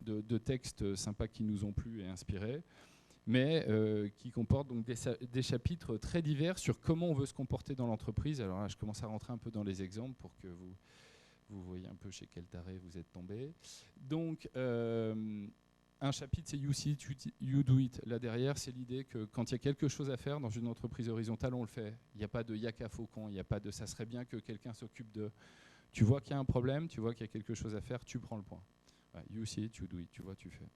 de textes sympas qui nous ont plu et inspirés, mais qui comporte donc des chapitres très divers sur comment on veut se comporter dans l'entreprise. Alors là, je commence à rentrer un peu dans les exemples pour que vous voyez un peu chez quel taré vous êtes tombé. Donc, un chapitre, c'est You See It, You Do It. Là derrière, c'est l'idée que quand il y a quelque chose à faire dans une entreprise horizontale, on le fait. Il n'y a pas de yaka faucon, il n'y a pas de ça serait bien que quelqu'un s'occupe de. Tu vois qu'il y a un problème, tu vois qu'il y a quelque chose à faire, tu prends le point. Ouais, you see it, you do it, tu vois, tu fais.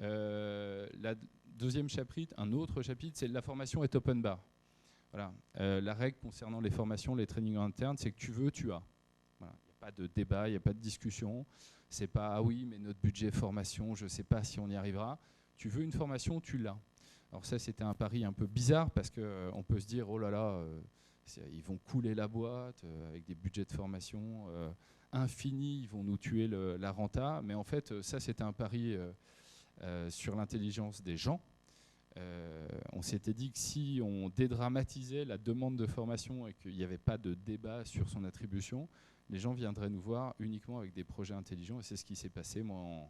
La deuxième chapitre, un autre chapitre, c'est la formation est open bar. Voilà. La règle concernant les formations, les trainings internes, c'est que tu veux, tu as. Voilà. Il n'y a pas de débat, il n'y a pas de discussion. C'est pas ah oui, mais notre budget formation, je ne sais pas si on y arrivera. Tu veux une formation, tu l'as. Alors ça, c'était un pari un peu bizarre parce qu'on peut se dire oh là là, ils vont couler la boîte avec des budgets de formation infinis, ils vont nous tuer la renta. Mais en fait, ça, c'était un pari sur l'intelligence des gens. On s'était dit que si on dédramatisait la demande de formation et qu'il n'y avait pas de débat sur son attribution, les gens viendraient nous voir uniquement avec des projets intelligents. Et c'est ce qui s'est passé. Moi,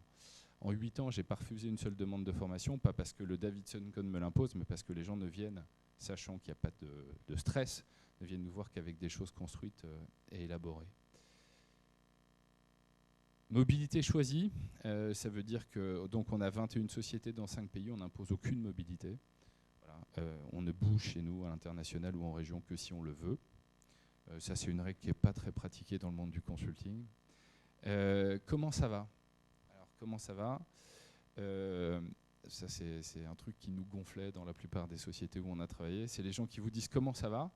en 8 ans, je n'ai pas refusé une seule demande de formation, pas parce que le Davidson Code me l'impose, mais parce que les gens ne viennent, sachant qu'il n'y a pas de stress, ne viennent nous voir qu'avec des choses construites et élaborées. Mobilité choisie, ça veut dire que donc on a 21 sociétés dans 5 pays, on n'impose aucune mobilité. Voilà. On ne bouge chez nous à l'international ou en région que si on le veut. Ça, c'est une règle qui n'est pas très pratiquée dans le monde du consulting. Comment ça va? Alors, comment ça va? Ça, c'est un truc qui nous gonflait dans la plupart des sociétés où on a travaillé. C'est les gens qui vous disent comment ça va,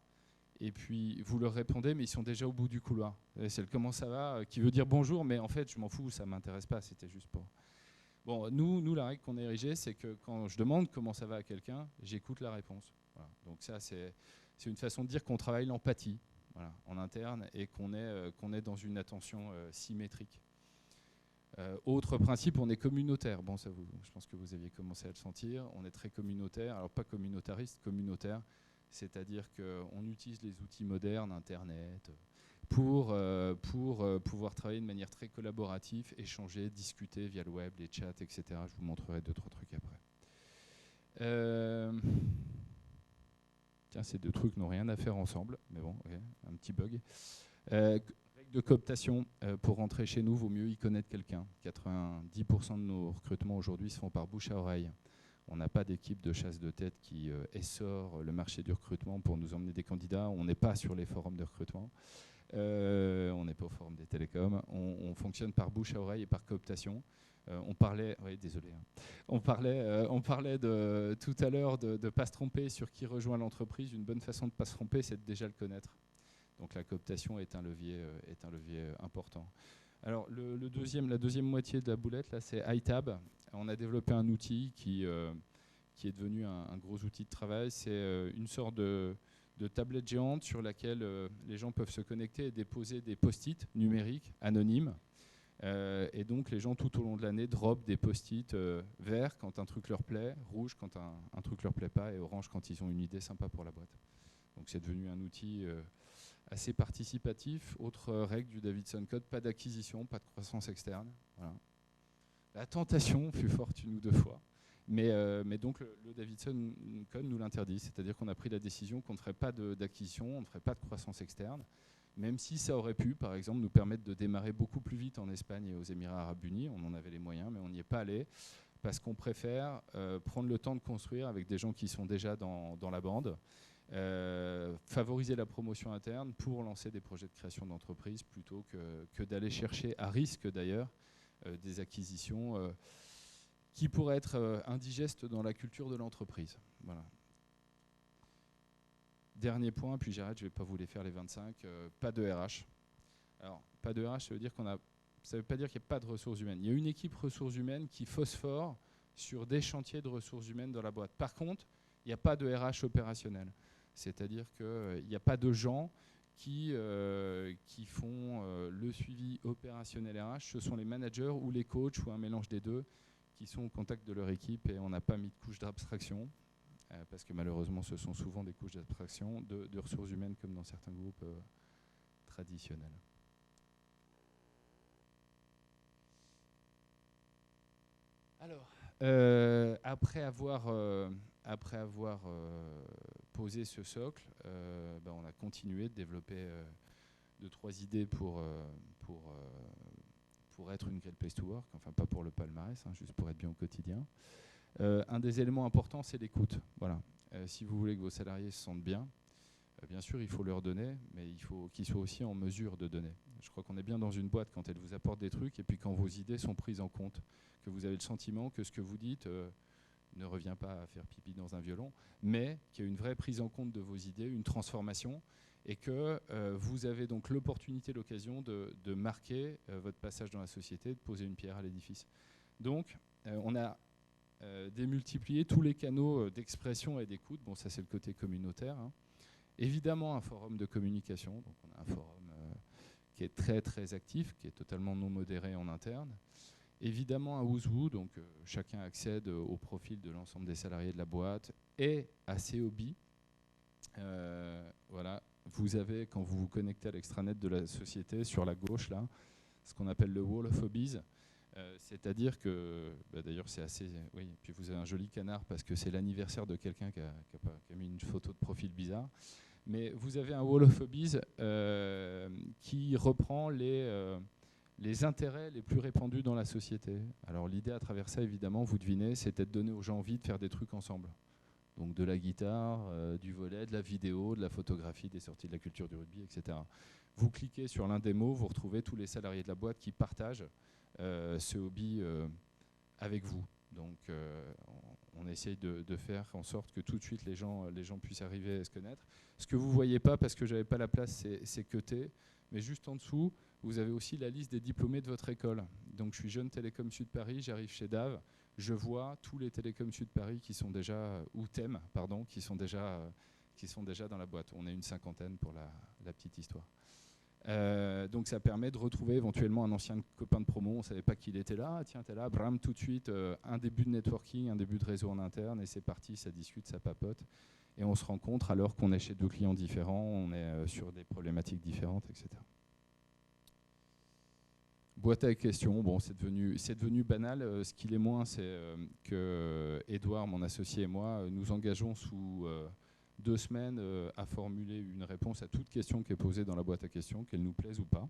et puis vous leur répondez, mais ils sont déjà au bout du couloir. C'est le comment ça va qui veut dire bonjour, mais en fait, je m'en fous, ça ne m'intéresse pas, c'était juste pour... Bon, nous, la règle qu'on a érigée, c'est que quand je demande comment ça va à quelqu'un, j'écoute la réponse. Voilà. Donc ça, c'est une façon de dire qu'on travaille l'empathie. Voilà, en interne, et qu'on est dans une attention symétrique. Autre principe, on est communautaire. Bon, ça je pense que vous aviez commencé à le sentir. On est très communautaire. Alors pas communautariste, communautaire, c'est-à-dire qu'on utilise les outils modernes, Internet, pour pouvoir travailler de manière très collaborative, échanger, discuter via le web, les chats, etc. Je vous montrerai 2-3 trucs après. Tiens, ces deux trucs n'ont rien à faire ensemble, mais bon, okay, un petit bug. Règle de cooptation, pour rentrer chez nous, vaut mieux y connaître quelqu'un. 90% de nos recrutements aujourd'hui se font par bouche à oreille. On n'a pas d'équipe de chasse de tête qui essore le marché du recrutement pour nous emmener des candidats. On n'est pas sur les forums de recrutement. On n'est pas au forum des télécoms. On fonctionne par bouche à oreille et par cooptation. On parlait, oui, désolé. On parlait tout à l'heure de ne pas se tromper sur qui rejoint l'entreprise. Une bonne façon de ne pas se tromper, c'est de déjà le connaître. Donc la cooptation est un levier important. Alors la deuxième moitié de la boulette, là, c'est iTab. On a développé un outil qui est devenu un gros outil de travail. C'est une sorte de tablette géante sur laquelle les gens peuvent se connecter et déposer des post-it numériques anonymes. Et donc les gens tout au long de l'année dropent des post-it verts quand un truc leur plaît, rouge quand un truc leur plaît pas, et orange quand ils ont une idée sympa pour la boîte. Donc c'est devenu un outil assez participatif. Autre règle du Davidson Code, pas d'acquisition, pas de croissance externe. Voilà. La tentation fut forte une ou deux fois, mais donc le Davidson Code nous l'interdit, c'est-à-dire qu'on a pris la décision qu'on ne ferait pas d'acquisition, on ne ferait pas de croissance externe, même si ça aurait pu, par exemple, nous permettre de démarrer beaucoup plus vite en Espagne et aux Émirats Arabes Unis. On en avait les moyens, mais on n'y est pas allé, parce qu'on préfère prendre le temps de construire avec des gens qui sont déjà dans la bande, favoriser la promotion interne pour lancer des projets de création d'entreprise, plutôt que d'aller chercher, à risque d'ailleurs, des acquisitions qui pourraient être indigestes dans la culture de l'entreprise. Voilà. Dernier point, puis j'arrête, je ne vais pas vous les faire les 25. Pas de RH. Alors, pas de RH, ça veut dire ça ne veut pas dire qu'il n'y a pas de ressources humaines. Il y a une équipe ressources humaines qui phosphore sur des chantiers de ressources humaines dans la boîte. Par contre, il n'y a pas de RH opérationnel. C'est-à-dire qu'il n'y a pas de gens qui font le suivi opérationnel RH. Ce sont les managers ou les coachs ou un mélange des deux qui sont au contact de leur équipe, et on n'a pas mis de couche d'abstraction parce que malheureusement ce sont souvent des couches d'abstraction de ressources humaines comme dans certains groupes traditionnels. Alors, après avoir posé ce socle, on a continué de développer 2-3 idées pour être une great place to work, enfin pas pour le palmarès, juste pour être bien au quotidien. Un des éléments importants, c'est l'écoute. Voilà. Si vous voulez que vos salariés se sentent bien, bien sûr, il faut leur donner, mais il faut qu'ils soient aussi en mesure de donner. Je crois qu'on est bien dans une boîte quand elle vous apporte des trucs, et puis quand vos idées sont prises en compte, que vous avez le sentiment que ce que vous dites ne revient pas à faire pipi dans un violon, mais qu'il y a une vraie prise en compte de vos idées, une transformation, et que vous avez donc l'opportunité, l'occasion de marquer votre passage dans la société, de poser une pierre à l'édifice. Donc, on a démultiplié tous les canaux d'expression et d'écoute. Bon, ça c'est le côté communautaire. Évidemment, un forum de communication. Donc, on a un forum qui est très très actif, qui est totalement non modéré en interne. Évidemment, un Who's-Who, donc chacun accède au profil de l'ensemble des salariés de la boîte et à ses hobbies. Voilà, vous avez, quand vous vous connectez à l'extranet de la société, sur la gauche, là, ce qu'on appelle le Wall of Hobbies. C'est-à-dire que, d'ailleurs c'est assez, oui, puis vous avez un joli canard parce que c'est l'anniversaire de quelqu'un qui a mis une photo de profil bizarre, mais vous avez un Wall of Hobbies qui reprend les intérêts les plus répandus dans la société. Alors l'idée à travers ça, évidemment, vous devinez, c'était de donner aux gens envie de faire des trucs ensemble. Donc de la guitare, du volley, de la vidéo, de la photographie, des sorties de la culture du rugby, etc. Vous cliquez sur l'un des mots, vous retrouvez tous les salariés de la boîte qui partagent ce hobby avec vous. Donc on essaye de faire en sorte que tout de suite les gens puissent arriver à se connaître. Ce que vous ne voyez pas, parce que je n'avais pas la place, c'est cuté, mais juste en dessous, vous avez aussi la liste des diplômés de votre école. Donc je suis jeune Télécom Sud Paris, j'arrive chez DAV, je vois tous les Télécom Sud Paris qui sont déjà, ou TEM, pardon, qui sont déjà dans la boîte. On est une 50aine pour la petite histoire. Donc ça permet de retrouver éventuellement un ancien copain de promo, on ne savait pas qu'il était là, tiens t'es là, bram, tout de suite, un début de networking, un début de réseau en interne, et c'est parti, ça discute, ça papote, et on se rencontre alors qu'on est chez 2 clients différents, on est sur des problématiques différentes, etc. Boîte à questions, bon, c'est devenu banal. Ce qu'il est moins, c'est que Edouard, mon associé, et moi, nous engageons sous 2 semaines à formuler une réponse à toute question qui est posée dans la boîte à questions, qu'elle nous plaise ou pas.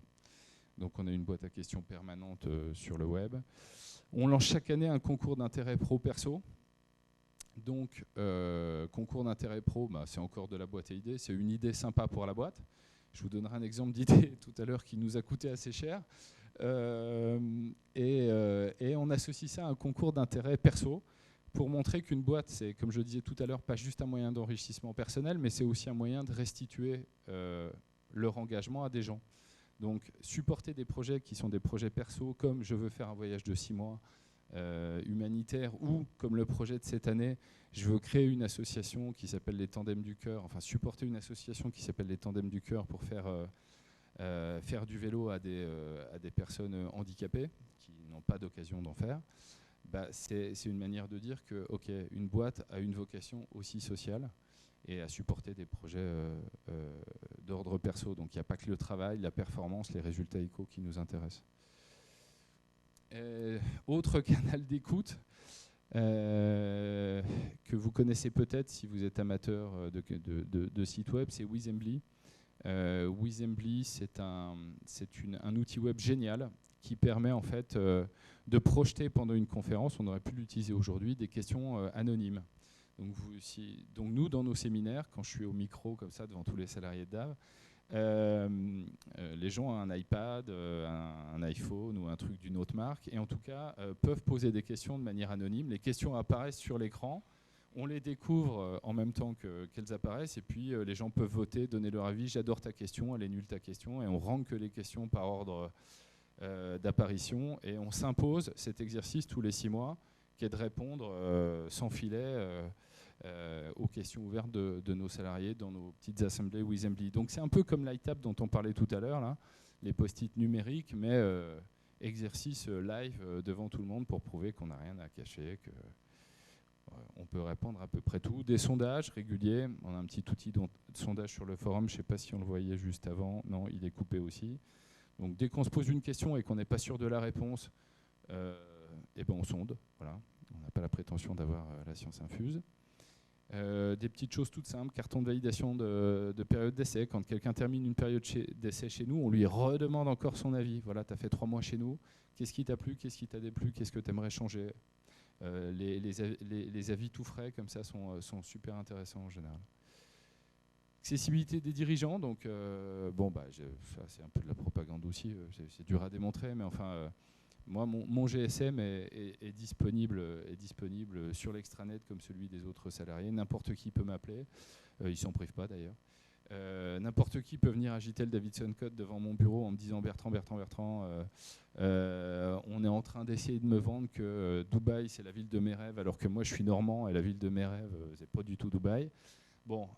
Donc on a une boîte à questions permanente sur le web. On lance chaque année un concours d'intérêt pro-perso. Donc concours d'intérêt pro, c'est encore de la boîte à idées, c'est une idée sympa pour la boîte. Je vous donnerai un exemple d'idée tout à l'heure qui nous a coûté assez cher. Et on associe ça à un concours d'intérêt perso pour montrer qu'une boîte, c'est, comme je le disais tout à l'heure, pas juste un moyen d'enrichissement personnel, mais c'est aussi un moyen de restituer leur engagement à des gens. Donc supporter des projets qui sont des projets perso, comme je veux faire un voyage de 6 mois humanitaire, ou comme le projet de cette année, je veux créer une association qui s'appelle les Tandems du Cœur, enfin supporter une association qui s'appelle les Tandems du Cœur pour faire du vélo à des personnes handicapées qui n'ont pas d'occasion d'en faire. C'est une manière de dire que une boîte a une vocation aussi sociale et à supporter des projets d'ordre perso. Donc il n'y a pas que le travail, la performance, les résultats éco qui nous intéressent. Autre canal d'écoute que vous connaissez peut-être si vous êtes amateur de sites web, c'est Weezembly. Weezembly, c'est un outil web génial qui permet en fait de projeter pendant une conférence, on aurait pu l'utiliser aujourd'hui, des questions anonymes. Donc nous, dans nos séminaires, quand je suis au micro comme ça devant tous les salariés de DAV, les gens ont un iPad, un iPhone ou un truc d'une autre marque, et en tout cas peuvent poser des questions de manière anonyme. Les questions apparaissent sur l'écran, on les découvre en même temps qu'elles apparaissent, et puis les gens peuvent voter, donner leur avis. J'adore ta question, elle est nulle ta question, et on rank les questions par ordre d'apparition, et on s'impose cet exercice tous les 6 mois. qui est de répondre sans filet aux questions ouvertes de nos salariés dans nos petites assemblées Weasembley. Donc c'est un peu comme l'iTab dont on parlait tout à l'heure, là, les post-it numériques, mais exercice live devant tout le monde pour prouver qu'on n'a rien à cacher, on peut répondre à peu près tout. Des sondages réguliers, on a un petit outil de sondage sur le forum, je ne sais pas si on le voyait juste avant, non, il est coupé aussi. Donc dès qu'on se pose une question et qu'on n'est pas sûr de la réponse, eh ben on sonde, voilà. On n'a pas la prétention d'avoir la science infuse. Des petites choses toutes simples, carton de validation de période d'essai. Quand quelqu'un termine une période d'essai chez nous, on lui redemande encore son avis. Voilà, tu as fait 3 mois chez nous, qu'est-ce qui t'a plu, qu'est-ce qui t'a déplu, qu'est-ce que tu aimerais changer. Les avis tout frais comme ça sont super intéressants en général. Accessibilité des dirigeants, donc ça c'est un peu de la propagande aussi, c'est dur à démontrer, mais enfin moi mon GSM est disponible sur l'extranet comme celui des autres salariés, n'importe qui peut m'appeler, ils s'en privent pas d'ailleurs. N'importe qui peut venir agiter le Davidson Code devant mon bureau en me disant Bertrand, on est en train d'essayer de me vendre que Dubaï c'est la ville de mes rêves alors que moi je suis normand et la ville de mes rêves c'est pas du tout Dubaï. Bon,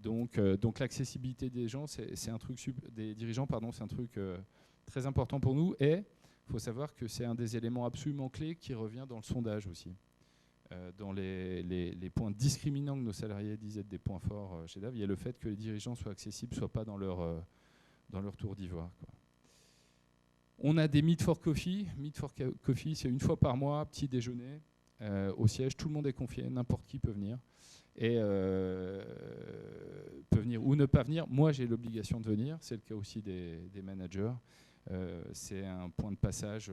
donc l'accessibilité des gens, c'est un truc des dirigeants, pardon, c'est un truc très important pour nous et il faut savoir que c'est un des éléments absolument clés qui revient dans le sondage aussi. Dans les points discriminants que nos salariés disent être des points forts chez DAF, il y a le fait que les dirigeants soient accessibles, ne soient pas dans leur tour d'ivoire. On a des Meet for Coffee. Meet for Coffee, c'est une fois par mois, petit déjeuner au siège. Tout le monde est confié, n'importe qui peut venir. Et peut venir ou ne pas venir. Moi, j'ai l'obligation de venir. C'est le cas aussi des managers. C'est un point de passage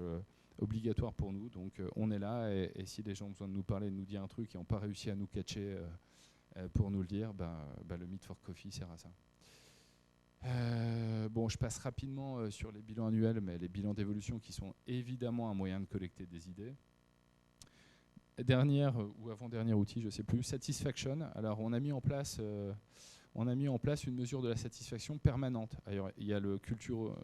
obligatoire pour nous, donc on est là et si les gens ont besoin de nous parler, de nous dire un truc et n'ont pas réussi à nous catcher pour nous le dire, le Meet for Coffee sert à ça. Bon, je passe rapidement sur les bilans annuels, mais les bilans d'évolution qui sont évidemment un moyen de collecter des idées. Dernière ou avant-dernier outil, je ne sais plus, Satisfaction. Alors on a mis en place une mesure de la satisfaction permanente. Alors, il y a le culture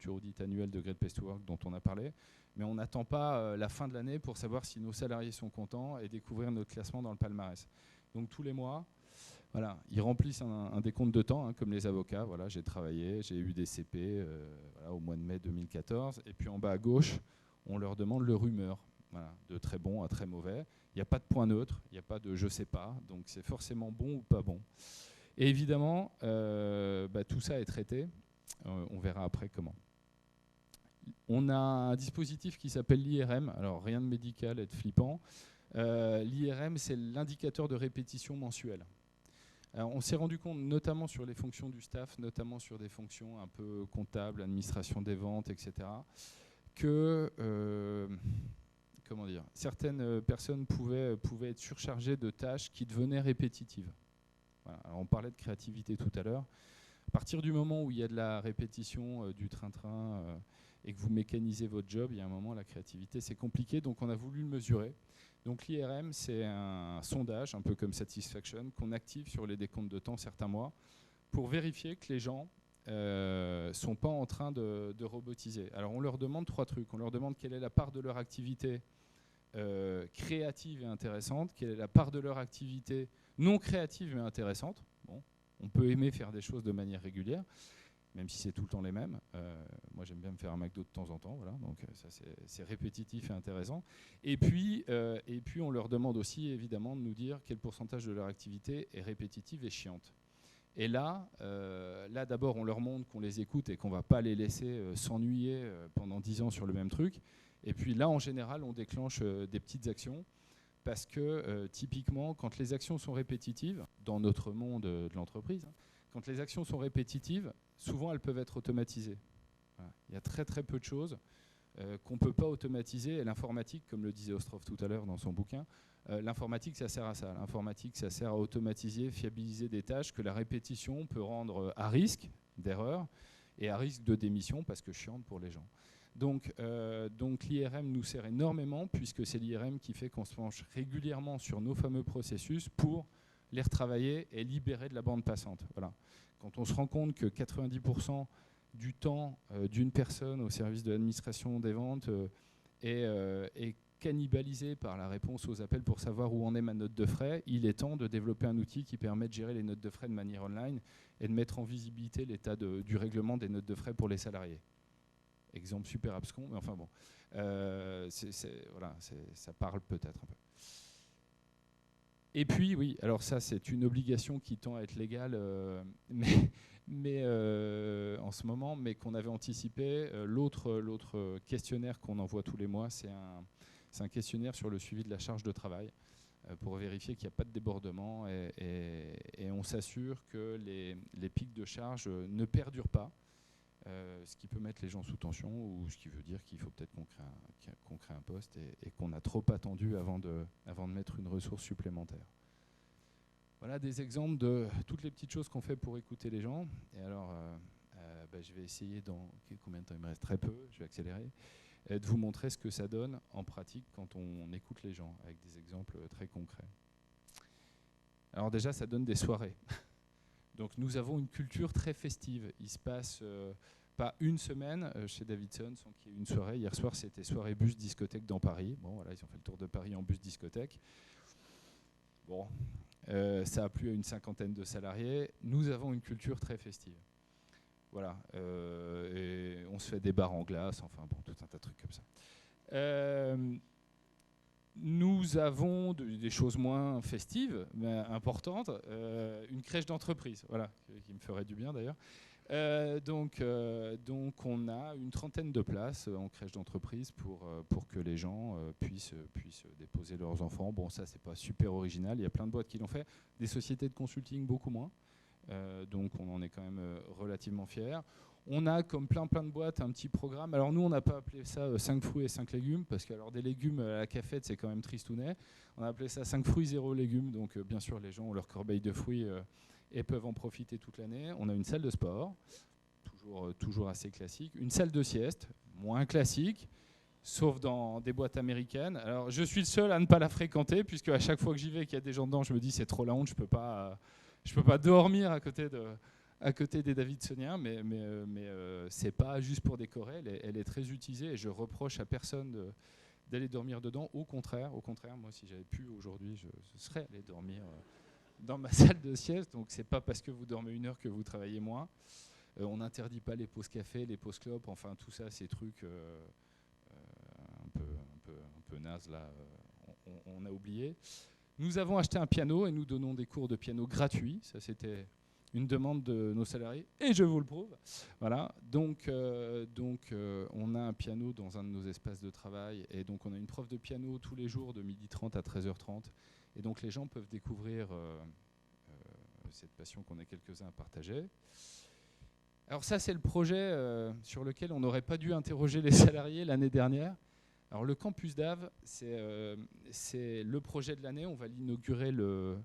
audit annuel de Great Place to Work dont on a parlé, mais on n'attend pas la fin de l'année pour savoir si nos salariés sont contents et découvrir notre classement dans le palmarès. Donc tous les mois, voilà, ils remplissent un décompte de temps, hein, comme les avocats. Voilà, j'ai travaillé, j'ai eu des CP au mois de mai 2014. Et puis en bas à gauche, on leur demande leur humeur, voilà, de très bon à très mauvais. Il n'y a pas de point neutre, il n'y a pas de je sais pas, donc c'est forcément bon ou pas bon. Et évidemment, tout ça est traité. On verra après comment. On a un dispositif qui s'appelle l'IRM. Alors, rien de médical et de flippant. L'IRM, c'est l'indicateur de répétition mensuelle. Alors, on s'est rendu compte, notamment sur les fonctions du staff, notamment sur des fonctions un peu comptables, administration des ventes, etc., que certaines personnes pouvaient être surchargées de tâches qui devenaient répétitives. Voilà. Alors on parlait de créativité tout à l'heure. À partir du moment où il y a de la répétition, du train-train, et que vous mécanisez votre job, il y a un moment, la créativité, c'est compliqué, donc on a voulu le mesurer. Donc l'IRM, c'est un sondage, un peu comme Satisfaction, qu'on active sur les décomptes de temps certains mois, pour vérifier que les gens ne sont pas en train de robotiser. Alors on leur demande 3 trucs. On leur demande quelle est la part de leur activité créative et intéressante, quelle est la part de leur activité non créative mais intéressante. Bon, on peut aimer faire des choses de manière régulière, même si c'est tout le temps les mêmes. Moi, j'aime bien me faire un McDo de temps en temps, voilà, donc ça c'est répétitif et intéressant. Et puis, on leur demande aussi, évidemment, de nous dire quel pourcentage de leur activité est répétitive et chiante. Et là d'abord, on leur montre qu'on les écoute et qu'on ne va pas les laisser s'ennuyer pendant 10 ans sur le même truc. Et puis là, en général, on déclenche des petites actions parce que typiquement, quand les actions sont répétitives, dans notre monde de l'entreprise, hein, quand les actions sont répétitives, souvent elles peuvent être automatisées. Voilà. Il y a très très peu de choses qu'on ne peut pas automatiser. Et l'informatique, comme le disait Ostrov tout à l'heure dans son bouquin, l'informatique, ça sert à ça. L'informatique, ça sert à automatiser, fiabiliser des tâches que la répétition peut rendre à risque d'erreur et à risque de démission parce que chiante pour les gens. Donc l'IRM nous sert énormément puisque c'est l'IRM qui fait qu'on se penche régulièrement sur nos fameux processus pour les retravailler et libérer de la bande passante. Voilà. Quand on se rend compte que 90% du temps d'une personne au service de l'administration des ventes est cannibalisé par la réponse aux appels pour savoir où en est ma note de frais, il est temps de développer un outil qui permet de gérer les notes de frais de manière online et de mettre en visibilité l'état du règlement des notes de frais pour les salariés. Exemple super abscon, mais enfin bon, voilà, ça parle peut-être un peu. Et puis, oui, alors ça, c'est une obligation qui tend à être légale, mais en ce moment, mais qu'on avait anticipé. L'autre questionnaire qu'on envoie tous les mois, c'est un questionnaire sur le suivi de la charge de travail pour vérifier qu'il n'y a pas de débordement et on s'assure que les pics de charge ne perdurent pas, ce qui peut mettre les gens sous tension ou ce qui veut dire qu'il faut peut-être qu'on crée un poste et qu'on a trop attendu avant de mettre une ressource supplémentaire. Voilà des exemples de toutes les petites choses qu'on fait pour écouter les gens. Et alors, je vais essayer dans combien de temps il me reste? Très peu, je vais accélérer. De vous montrer ce que ça donne en pratique quand on écoute les gens, avec des exemples très concrets. Alors déjà, ça donne des soirées. Donc nous avons une culture très festive. Il se passe pas une semaine chez Davidson sans qu'il y ait une soirée. Hier soir, c'était soirée bus discothèque dans Paris. Bon, voilà, ils ont fait le tour de Paris en bus discothèque. Bon, ça a plu à une 50aine de salariés. Nous avons une culture très festive. Voilà, et on se fait des bars en glace, enfin bon, tout un tas de trucs comme ça. Nous avons des choses moins festives, mais importantes. Une crèche d'entreprise, voilà, qui me ferait du bien d'ailleurs. Donc on a une trentaine de places en crèche d'entreprise pour que les gens puissent déposer leurs enfants. Bon, ça, c'est pas super original. Il y a plein de boîtes qui l'ont fait. Des sociétés de consulting, beaucoup moins. Donc on en est quand même relativement fiers. On a, comme plein de boîtes, un petit programme. Alors nous, on n'a pas appelé ça 5 fruits et 5 légumes, parce que alors, des légumes à la cafette, c'est quand même tristounet. On a appelé ça 5 fruits, 0 légumes. Donc bien sûr, les gens ont leur corbeille de fruits et peuvent en profiter toute l'année. On a une salle de sport, toujours assez classique. Une salle de sieste, moins classique, sauf dans des boîtes américaines. Alors je suis le seul à ne pas la fréquenter, puisque à chaque fois que j'y vais et qu'il y a des gens dedans, je me dis c'est trop la honte, je peux pas dormir à côté des Davidsoniens, mais c'est pas juste pour décorer, elle est très utilisée et je reproche à personne d'aller dormir dedans. Au contraire, moi si j'avais pu aujourd'hui, je serais allé dormir dans ma salle de sieste. Donc c'est pas parce que vous dormez 1 heure que vous travaillez moins. On n'interdit pas les pauses café, les pauses clopes, enfin tout ça, ces trucs un peu nazes là, on a oublié. Nous avons acheté un piano et nous donnons des cours de piano gratuits. Ça, c'était une demande de nos salariés et je vous le prouve. Voilà. Donc, on a un piano dans un de nos espaces de travail et donc on a une prof de piano tous les jours de 12h30 à 13h30. Et donc les gens peuvent découvrir cette passion qu'on a quelques-uns à partager. Alors ça, c'est le projet sur lequel on n'aurait pas dû interroger les salariés l'année dernière. Alors le campus d'Ave, c'est le projet de l'année. On va l'inaugurer le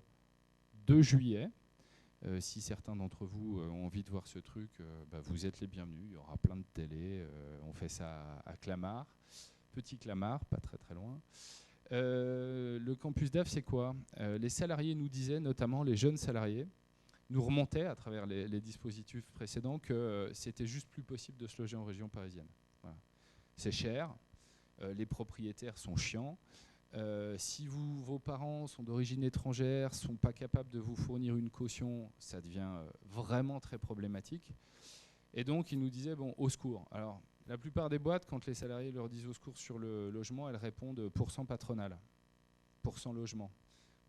2 juillet. Si certains d'entre vous ont envie de voir ce truc, vous êtes les bienvenus. Il y aura plein de télé. On fait ça à Clamart. Petit Clamart, pas très très loin. Le campus d'Ave, c'est quoi? Les salariés nous disaient, notamment les jeunes salariés, nous remontaient à travers les dispositifs précédents que c'était juste plus possible de se loger en région parisienne. Voilà. C'est cher. Les propriétaires sont chiants. Si vos parents sont d'origine étrangère, ne sont pas capables de vous fournir une caution, ça devient vraiment très problématique. Et donc, ils nous disaient, bon, au secours. Alors, la plupart des boîtes, quand les salariés leur disent au secours sur le logement, elles répondent % patronal, % logement.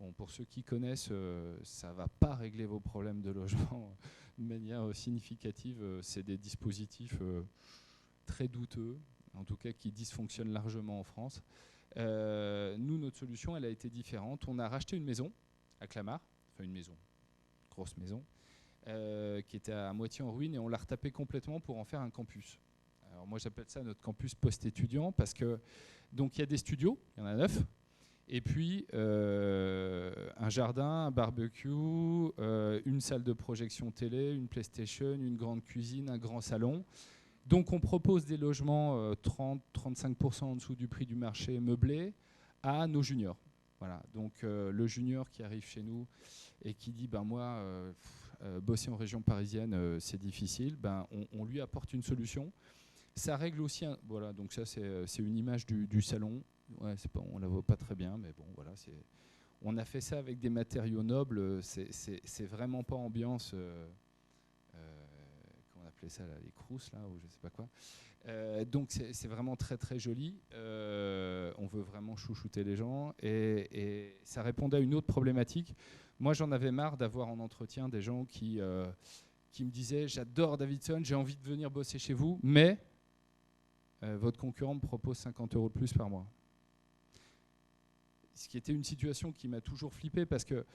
Bon, pour ceux qui connaissent, ça ne va pas régler vos problèmes de logement de manière significative. C'est des dispositifs très douteux, en tout cas qui dysfonctionnent largement en France. Nous, notre solution, elle a été différente. On a racheté une maison à Clamart, enfin une maison, grosse maison, qui était à moitié en ruine et on l'a retapé complètement pour en faire un campus. Alors moi, j'appelle ça notre campus post-étudiant parce que donc il y a des studios, il y en a 9, et puis un jardin, un barbecue, une salle de projection télé, une PlayStation, une grande cuisine, un grand salon. Donc on propose des logements 30-35% en dessous du prix du marché meublé à nos juniors. Voilà. Donc le junior qui arrive chez nous et qui dit moi bosser en région parisienne c'est difficile, on lui apporte une solution Ça règle aussi, voilà, donc ça c'est une image du salon. Ouais, on la voit pas très bien, mais bon, voilà, on a fait ça avec des matériaux nobles. C'est vraiment pas ambiance. Comment on appelait ça là, les crousses là, ou je sais pas quoi. Donc c'est vraiment très très joli. On veut vraiment chouchouter les gens et ça répondait à une autre problématique. Moi, j'en avais marre d'avoir en entretien des gens qui me disaient j'adore Davidson, j'ai envie de venir bosser chez vous, mais votre concurrent me propose 50 € de plus par mois. Ce qui était une situation qui m'a toujours flippé parce que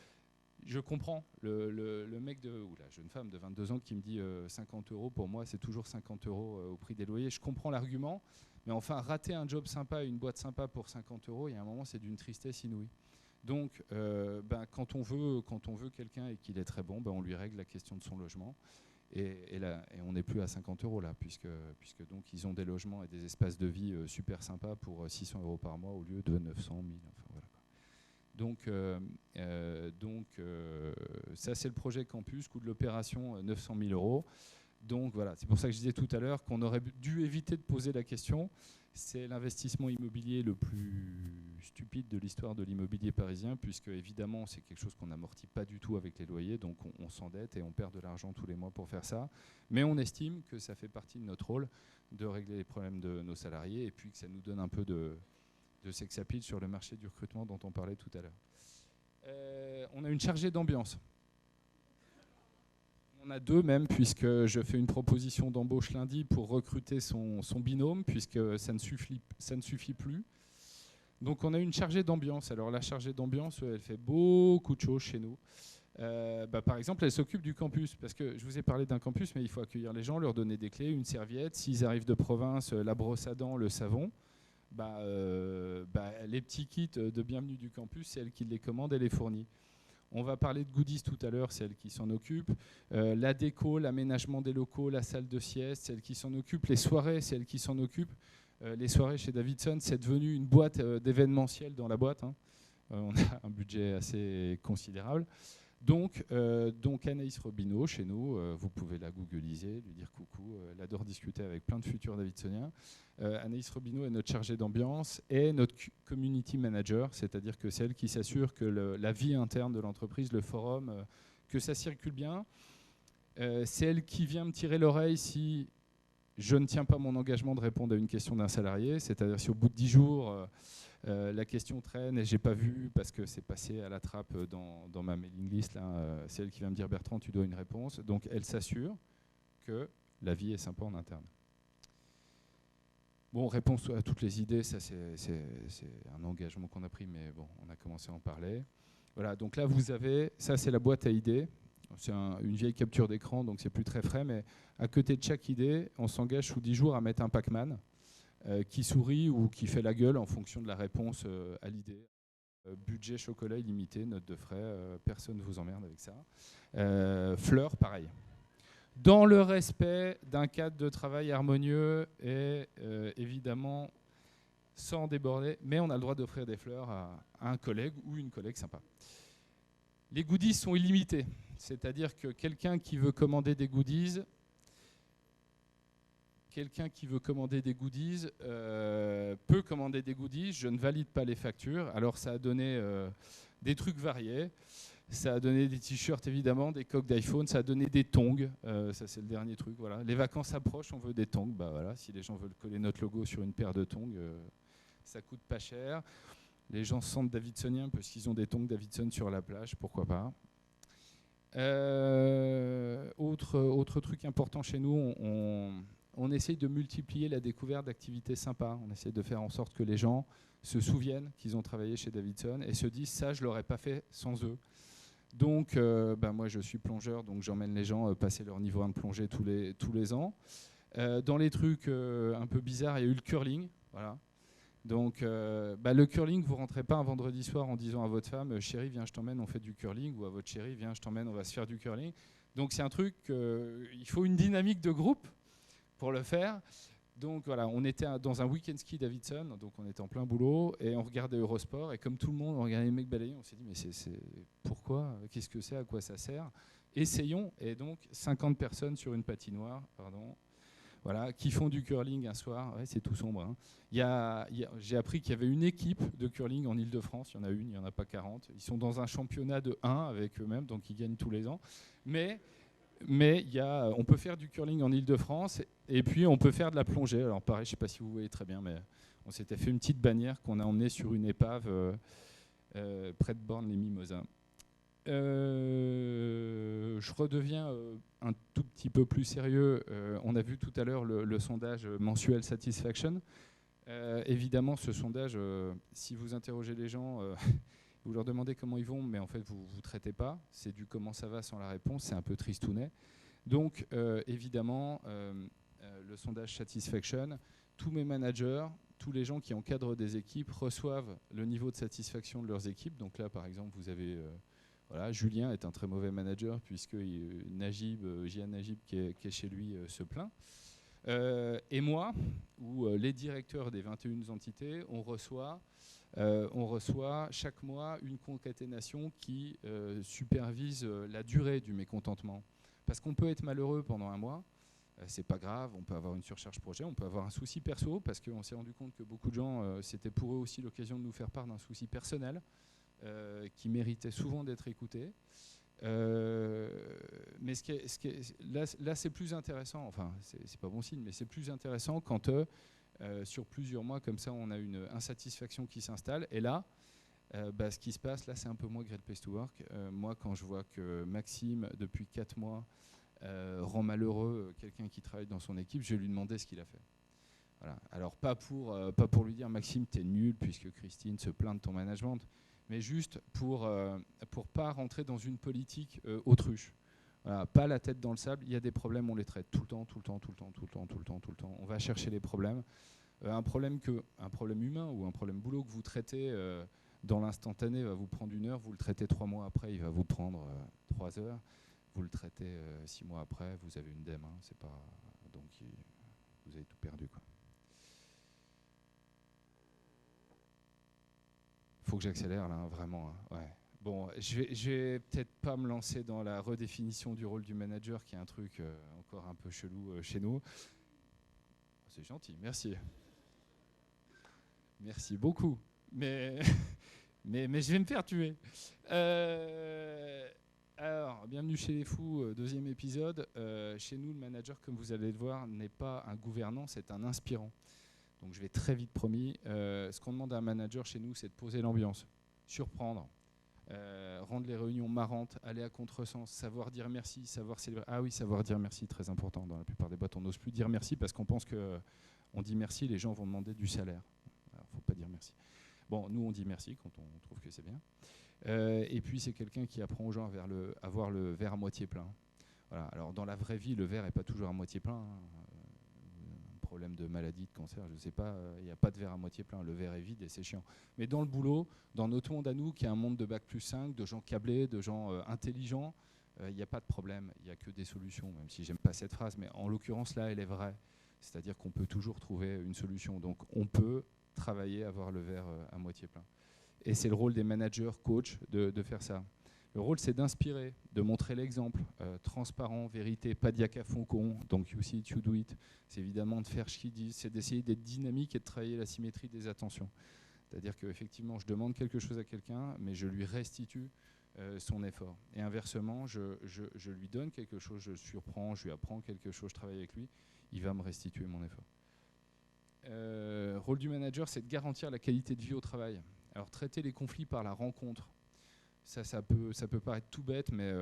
je comprends le mec ou la jeune femme de 22 ans qui me dit 50 €, pour moi c'est toujours 50 € au prix des loyers. Je comprends l'argument, mais enfin rater un job sympa, une boîte sympa pour 50 €, il y a un moment c'est d'une tristesse inouïe. Donc quand on veut quelqu'un et qu'il est très bon, on lui règle la question de son logement. Et on n'est plus à 50 € là, puisque donc ils ont des logements et des espaces de vie super sympas pour 600 € par mois au lieu de 900, 1000. Enfin, voilà. Donc ça c'est le projet campus, coût de l'opération 900 000 €. Donc voilà, c'est pour ça que je disais tout à l'heure qu'on aurait dû éviter de poser la question. C'est l'investissement immobilier le plus stupide de l'histoire de l'immobilier parisien, puisque évidemment c'est quelque chose qu'on n'amortit pas du tout avec les loyers, donc on s'endette et on perd de l'argent tous les mois pour faire ça. Mais on estime que ça fait partie de notre rôle de régler les problèmes de nos salariés et puis que ça nous donne un peu de sex appeal sur le marché du recrutement dont on parlait tout à l'heure. On a une chargée d'ambiance. On a deux même, puisque je fais une proposition d'embauche lundi pour recruter son binôme, puisque ça ne suffit plus. Donc on a une chargée d'ambiance. Alors la chargée d'ambiance, elle fait beaucoup de choses chez nous. Par exemple, elle s'occupe du campus, parce que je vous ai parlé d'un campus, mais il faut accueillir les gens, leur donner des clés, une serviette. S'ils arrivent de province, la brosse à dents, le savon. Les petits kits de bienvenue du campus, c'est elle qui les commande et les fournit. On va parler de goodies tout à l'heure, c'est elle qui s'en occupe. La déco, l'aménagement des locaux, la salle de sieste, c'est elle qui s'en occupe. Les soirées, c'est elle qui s'en occupe. Les soirées chez Davidson, c'est devenu une boîte d'événementiel dans la boîte. Hein. On a un budget assez considérable. Donc Anaïs Robineau, chez nous, vous pouvez la googliser, lui dire coucou. Elle adore discuter avec plein de futurs Davidsoniens. Anaïs Robineau est notre chargée d'ambiance et notre community manager, c'est-à-dire que c'est elle qui s'assure que la vie interne de l'entreprise, le forum, que ça circule bien. C'est elle qui vient me tirer l'oreille si je ne tiens pas mon engagement de répondre à une question d'un salarié, c'est-à-dire si au bout de 10 jours... la question traîne et j'ai pas vu parce que c'est passé à la trappe dans ma mailing list. C'est elle qui va me dire Bertrand, tu dois une réponse. Donc elle s'assure que la vie est sympa en interne. Bon, réponse à toutes les idées, ça c'est un engagement qu'on a pris, mais bon, on a commencé à en parler. Voilà, donc là vous avez, ça c'est la boîte à idées. C'est une vieille capture d'écran, donc c'est plus très frais, mais à côté de chaque idée, on s'engage sous 10 jours à mettre un Pac-Man. Qui sourit ou qui fait la gueule en fonction de la réponse à l'idée. Budget chocolat illimité, note de frais, personne ne vous emmerde avec ça. Fleurs, pareil. Dans le respect d'un cadre de travail harmonieux et évidemment sans déborder, mais on a le droit d'offrir des fleurs à un collègue ou une collègue sympa. Les goodies sont illimités, c'est-à-dire que quelqu'un qui veut commander des goodies peut commander des goodies. Je ne valide pas les factures. Alors ça a donné des trucs variés. Ça a donné des t-shirts évidemment, des coques d'iPhone. Ça a donné des tongs. Ça c'est le dernier truc. Voilà. Les vacances approchent, on veut des tongs. Voilà. Si les gens veulent coller notre logo sur une paire de tongs, ça coûte pas cher. Les gens se sentent davidsoniens parce qu'ils ont des tongs Davidson sur la plage. Pourquoi pas. Autre truc important chez nous, on essaye de multiplier la découverte d'activités sympas. On essaie de faire en sorte que les gens se souviennent qu'ils ont travaillé chez Davidson et se disent ça, je ne l'aurais pas fait sans eux. Donc, moi, je suis plongeur, donc j'emmène les gens passer leur niveau 1 de plongée tous les ans. Dans les trucs un peu bizarres, il y a eu le curling. Voilà. Donc, le curling, vous ne rentrez pas un vendredi soir en disant à votre femme « Chérie, viens, je t'emmène, on fait du curling » ou à votre chérie « Viens, je t'emmène, on va se faire du curling ». Donc, c'est un truc, il faut une dynamique de groupe pour le faire. Donc voilà, on était dans un week-end ski Davidson, donc on était en plein boulot et on regardait Eurosport et comme tout le monde, on regardait les mecs balayer, on s'est dit mais c'est pourquoi, qu'est-ce que c'est, à quoi ça sert, essayons. Et donc 50 personnes sur une patinoire, voilà, qui font du curling un soir. Ouais, c'est tout sombre. Hein. J'ai appris qu'il y avait une équipe de curling en Ile-de-France. Il y en a une, il n'y en a pas 40. Ils sont dans un championnat de 1 avec eux-mêmes, donc ils gagnent tous les ans. Mais on peut faire du curling en Ile-de-France et puis on peut faire de la plongée. Alors pareil, je ne sais pas si vous voyez très bien, mais on s'était fait une petite bannière qu'on a emmenée sur une épave près de Borne-les-Mimosas. Je redeviens un tout petit peu plus sérieux. On a vu tout à l'heure le sondage mensuel Satisfaction. Évidemment, ce sondage, si vous interrogez les gens, vous leur demandez comment ils vont, mais en fait, vous ne traitez pas. C'est du comment ça va sans la réponse. C'est un peu tristounet. Donc, évidemment, le sondage Satisfaction, tous mes managers, tous les gens qui encadrent des équipes reçoivent le niveau de satisfaction de leurs équipes. Donc là, par exemple, vous avez... Voilà, Julien est un très mauvais manager puisque Jian Najib qui est chez lui se plaint. Et moi, ou les directeurs des 21 entités, on reçoit chaque mois une concaténation qui supervise la durée du mécontentement. Parce qu'on peut être malheureux pendant un mois, c'est pas grave, on peut avoir une surcharge projet, on peut avoir un souci perso, parce qu'on s'est rendu compte que beaucoup de gens, c'était pour eux aussi l'occasion de nous faire part d'un souci personnel. Qui méritait souvent d'être écouté. Mais là, c'est plus intéressant, enfin, c'est pas bon signe, mais c'est plus intéressant quand sur plusieurs mois, comme ça, on a une insatisfaction qui s'installe. Et là, ce qui se passe, là, c'est un peu moins Great Place to Work. Moi, quand je vois que Maxime, depuis 4 mois, rend malheureux quelqu'un qui travaille dans son équipe, je vais lui demander ce qu'il a fait. Voilà. Alors, pas pour lui dire, Maxime, t'es nul, puisque Christine se plaint de ton management, mais juste pour pas rentrer dans une politique autruche. Voilà, pas la tête dans le sable, il y a des problèmes, on les traite tout le temps. On va chercher les problèmes. Un problème humain ou un problème boulot que vous traitez dans l'instantané va vous prendre 1 heure, vous le traitez 3 mois après, il va vous prendre 3 heures. Vous le traitez 6 mois après, vous avez une dème, hein, c'est pas... Donc vous avez tout perdu, quoi. Faut que j'accélère là, hein, vraiment. Hein, ouais. Bon, je vais peut-être pas me lancer dans la redéfinition du rôle du manager, qui est un truc encore un peu chelou chez nous. C'est gentil, merci. Merci beaucoup. Mais je vais me faire tuer. Alors, bienvenue chez les fous, 2e épisode. Chez nous, le manager, comme vous allez le voir, n'est pas un gouvernant, c'est un inspirant. Donc je vais très vite, promis. Ce qu'on demande à un manager chez nous, c'est de poser l'ambiance, surprendre, rendre les réunions marrantes, aller à contresens, savoir dire merci, savoir célébrer. Ah oui, savoir dire merci, très important. Dans la plupart des boîtes, on n'ose plus dire merci parce qu'on pense qu'on dit merci, les gens vont demander du salaire. Alors, faut pas dire merci. Bon, nous, on dit merci quand on trouve que c'est bien. Et puis, c'est quelqu'un qui apprend aux gens à voir le verre à moitié plein. Voilà. Alors, dans la vraie vie, le verre n'est pas toujours à moitié plein. Hein. Problème de maladie, de cancer, je ne sais pas, il n'y a pas de verre à moitié plein, le verre est vide et c'est chiant. Mais dans le boulot, dans notre monde à nous, qui est un monde de bac+5, de gens câblés, de gens intelligents, il n'y a pas de problème, il n'y a que des solutions, même si j'aime pas cette phrase, mais en l'occurrence là, elle est vraie. C'est-à-dire qu'on peut toujours trouver une solution. Donc on peut travailler, avoir le verre à moitié plein. Et c'est le rôle des managers, coachs, de faire ça. Le rôle, c'est d'inspirer, de montrer l'exemple, transparent, vérité, pas diacafoncon, donc you see it, you do it. C'est évidemment de faire ce qu'ils disent, c'est d'essayer d'être dynamique et de travailler la symétrie des attentions. C'est-à-dire qu'effectivement, je demande quelque chose à quelqu'un, mais je lui restitue son effort. Et inversement, je lui donne quelque chose, je le surprends, je lui apprends quelque chose, je travaille avec lui, il va me restituer mon effort. Rôle du manager, c'est de garantir la qualité de vie au travail. Alors, traiter les conflits par la rencontre. Ça peut paraître tout bête, mais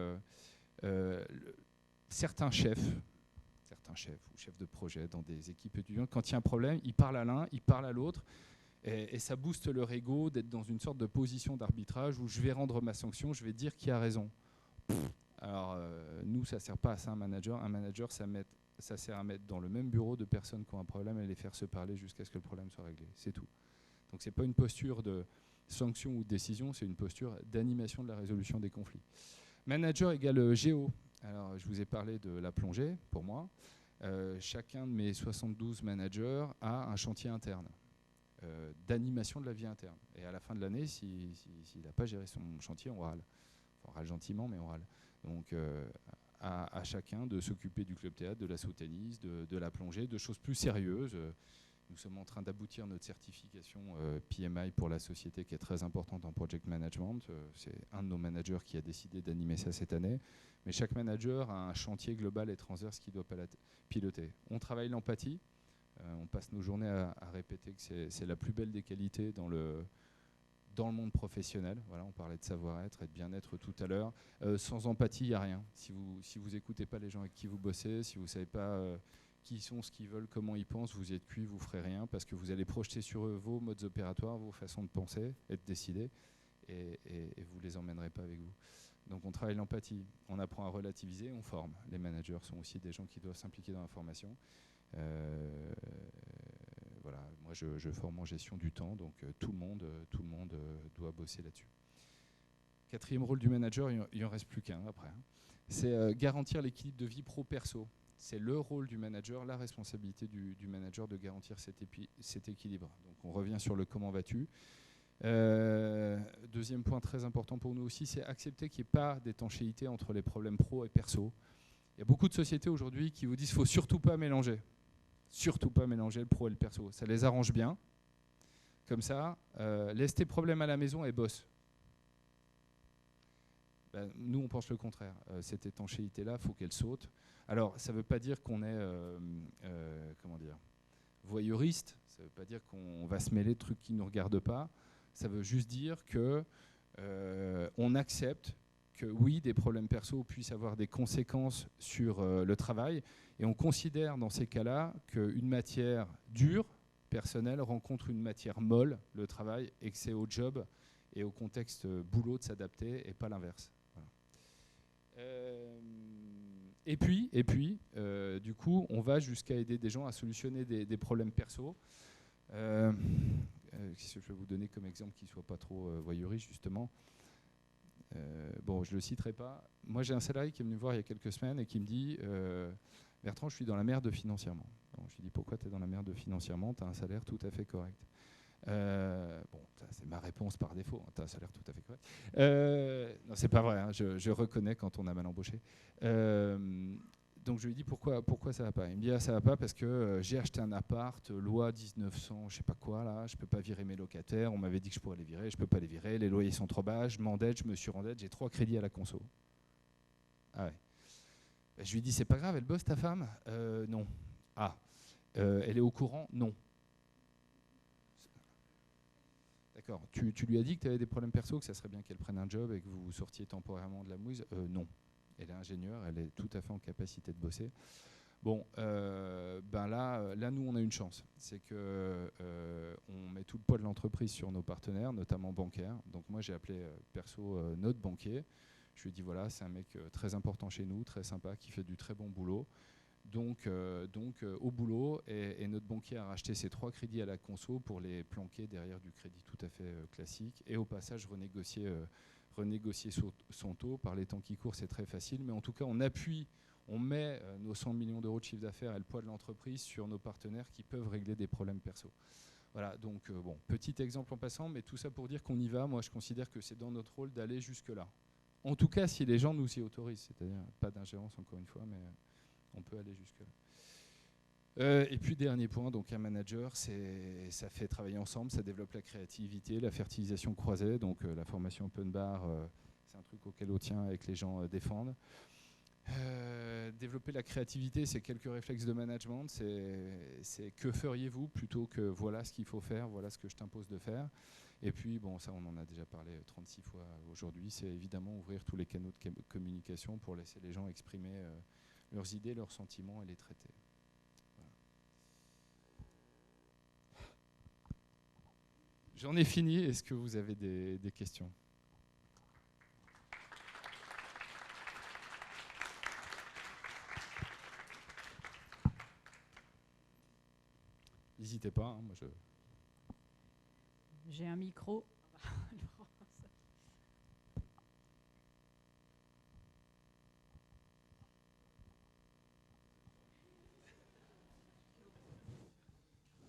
certains chefs ou chefs de projet dans des équipes étudiantes, quand il y a un problème, ils parlent à l'un, ils parlent à l'autre, et ça booste leur ego d'être dans une sorte de position d'arbitrage où je vais rendre ma sanction, je vais dire qui a raison. Alors, nous, ça ne sert pas à ça un manager. Un manager, ça sert à mettre dans le même bureau 2 personnes qui ont un problème et les faire se parler jusqu'à ce que le problème soit réglé. C'est tout. Donc, ce n'est pas une posture de sanction ou de décision, c'est une posture d'animation de la résolution des conflits. Manager égale géo. Alors, je vous ai parlé de la plongée, pour moi. Chacun de mes 72 managers a un chantier interne d'animation de la vie interne. Et à la fin de l'année, s'il n'a pas géré son chantier, on râle. On râle gentiment, mais on râle. Donc, à chacun de s'occuper du club théâtre, de l'assaut tennis, de la plongée, de choses plus sérieuses. Nous sommes en train d'aboutir notre certification PMI pour la société qui est très importante en project management. C'est un de nos managers qui a décidé d'animer ça cette année. Mais chaque manager a un chantier global et transverse qu'il doit piloter. On travaille l'empathie. On passe nos journées à répéter que c'est la plus belle des qualités dans le monde professionnel. Voilà, on parlait de savoir-être et de bien-être tout à l'heure. Sans empathie, il n'y a rien. Si vous n'écoutez pas les gens avec qui vous bossez, si vous ne savez pas qui ils sont, ce qu'ils veulent, comment ils pensent, vous êtes cuit, vous ne ferez rien parce que vous allez projeter sur eux vos modes opératoires, vos façons de penser et de décider et vous ne les emmènerez pas avec vous. Donc on travaille l'empathie, on apprend à relativiser, on forme. Les managers sont aussi des gens qui doivent s'impliquer dans la formation. Voilà, moi je forme en gestion du temps, donc tout le monde doit bosser là-dessus. Quatrième rôle du manager, il n'en reste plus qu'un après. C'est garantir l'équilibre de vie pro-perso. C'est le rôle du manager, la responsabilité du manager de garantir cet équilibre. Donc on revient sur le comment vas-tu. Deuxième point très important pour nous aussi, c'est accepter qu'il n'y ait pas d'étanchéité entre les problèmes pro et perso. Il y a beaucoup de sociétés aujourd'hui qui vous disent qu'il ne faut surtout pas mélanger. Surtout pas mélanger le pro et le perso. Ça les arrange bien. Comme ça, laisse tes problèmes à la maison et bosse. Ben, nous, on pense le contraire. Cette étanchéité-là, il faut qu'elle saute. Alors, ça ne veut pas dire qu'on est voyeuriste. Ça ne veut pas dire qu'on va se mêler de trucs qui ne nous regardent pas. Ça veut juste dire qu'on accepte que oui, des problèmes perso puissent avoir des conséquences sur le travail. Et on considère dans ces cas-là qu'une matière dure, personnelle, rencontre une matière molle, le travail, et que c'est au job et au contexte boulot de s'adapter et pas l'inverse. Voilà. Et puis, du coup, on va jusqu'à aider des gens à solutionner des problèmes perso. Qu'est-ce que je vais vous donner comme exemple qui ne soit pas trop voyeuriste, justement. Bon, je ne le citerai pas. Moi, j'ai un salarié qui est venu me voir il y a quelques semaines et qui me dit Bertrand, je suis dans la merde financièrement. Donc, je lui dis pourquoi tu es dans la merde financièrement? Tu as un salaire tout à fait correct. Bon, c'est ma réponse par défaut. Tu as un salaire tout à fait correct. Non, c'est pas vrai. Hein, je reconnais quand on a mal embauché. Donc je lui dis pourquoi ça va pas. Il me dit ça va pas parce que j'ai acheté un appart, loi 1900, je sais pas quoi là, je peux pas virer mes locataires, on m'avait dit que je pourrais les virer, je peux pas les virer, les loyers sont trop bas, je m'endette, je me suis rendette, j'ai 3 crédits à la conso. Ah ouais. Je lui dis c'est pas grave, elle bosse ta femme? Non. Ah. Elle est au courant? Non. D'accord. Tu lui as dit que tu avais des problèmes perso, que ça serait bien qu'elle prenne un job et que vous sortiez temporairement de la mouise? Non. Elle est ingénieure, elle est tout à fait en capacité de bosser. Bon, là, nous, on a une chance. C'est qu'on met tout le poids de l'entreprise sur nos partenaires, notamment bancaires. Donc moi, j'ai appelé perso notre banquier. Je lui ai dit, voilà, c'est un mec très important chez nous, très sympa, qui fait du très bon boulot. Donc au boulot, et notre banquier a racheté ses 3 crédits à la conso pour les planquer derrière du crédit tout à fait classique. Et au passage, renégocier son taux. Par les temps qui courent, c'est très facile. Mais en tout cas, on met nos 100 millions d'euros de chiffre d'affaires et le poids de l'entreprise sur nos partenaires qui peuvent régler des problèmes perso. Voilà, donc bon, petit exemple en passant, mais tout ça pour dire qu'on y va. Moi, je considère que c'est dans notre rôle d'aller jusque-là. En tout cas, si les gens nous y autorisent, c'est-à-dire pas d'ingérence encore une fois, mais on peut aller jusque-là. Et puis dernier point, donc un manager, ça fait travailler ensemble, ça développe la créativité, la fertilisation croisée, donc la formation open bar, c'est un truc auquel on tient et que les gens défendent. Développer la créativité, c'est quelques réflexes de management, c'est que feriez-vous plutôt que voilà ce qu'il faut faire, voilà ce que je t'impose de faire. Et puis, bon, ça on en a déjà parlé 36 fois aujourd'hui, c'est évidemment ouvrir tous les canaux de communication pour laisser les gens exprimer leurs idées, leurs sentiments et les traiter. Voilà. J'en ai fini, est-ce que vous avez des questions ? N'hésitez pas. Hein, moi J'ai un micro.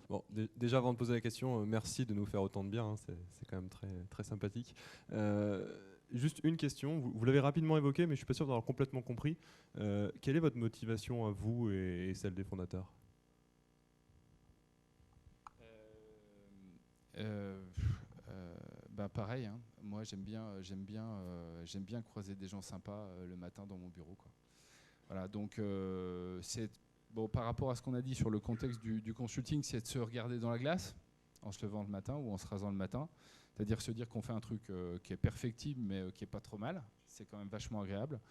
Bon, déjà avant de poser la question, merci de nous faire autant de bien, hein, c'est quand même très, très sympathique. juste une question, vous l'avez rapidement évoqué, mais je ne suis pas sûr d'avoir complètement compris. Quelle est votre motivation à vous et celle des fondateurs ? Pareil, hein. Moi j'aime bien croiser des gens sympas le matin dans mon bureau, quoi. Voilà, donc c'est bon, par rapport à ce qu'on a dit sur le contexte du consulting, c'est de se regarder dans la glace en se levant le matin ou en se rasant le matin, c'est-à-dire se dire qu'on fait un truc qui est perfectible mais qui est pas trop mal, c'est quand même vachement agréable.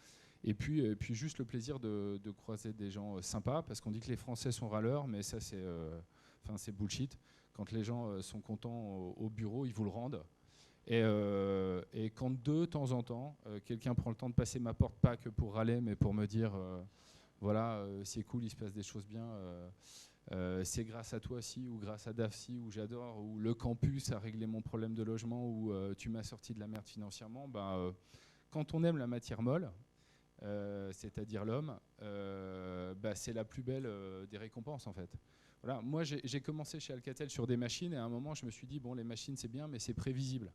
Et puis juste le plaisir de croiser des gens sympas, parce qu'on dit que les Français sont râleurs, mais ça c'est bullshit. Quand les gens sont contents au bureau, ils vous le rendent. Et quand de temps en temps, quelqu'un prend le temps de passer ma porte, pas que pour râler, mais pour me dire voilà, c'est cool, il se passe des choses bien, c'est grâce à toi si, ou grâce à DAFSI, ou j'adore, ou le campus a réglé mon problème de logement, ou tu m'as sorti de la merde financièrement, quand on aime la matière molle, c'est-à-dire l'homme, c'est la plus belle des récompenses en fait. Voilà, moi j'ai commencé chez Alcatel sur des machines, et à un moment je me suis dit bon, les machines c'est bien, mais c'est prévisible.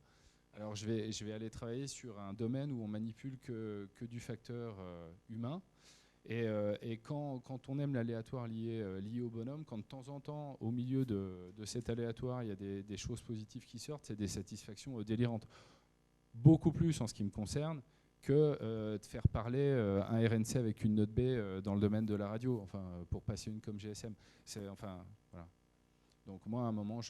Alors je vais aller travailler sur un domaine où on manipule que du facteur humain. Et quand on aime l'aléatoire lié au bonhomme, quand de temps en temps, au milieu de cet aléatoire, il y a des choses positives qui sortent, c'est des satisfactions délirantes. Beaucoup plus en ce qui me concerne que de faire parler un RNC avec une note B dans le domaine de la radio, enfin, pour passer une comme GSM. Enfin, voilà. Donc moi, à un moment,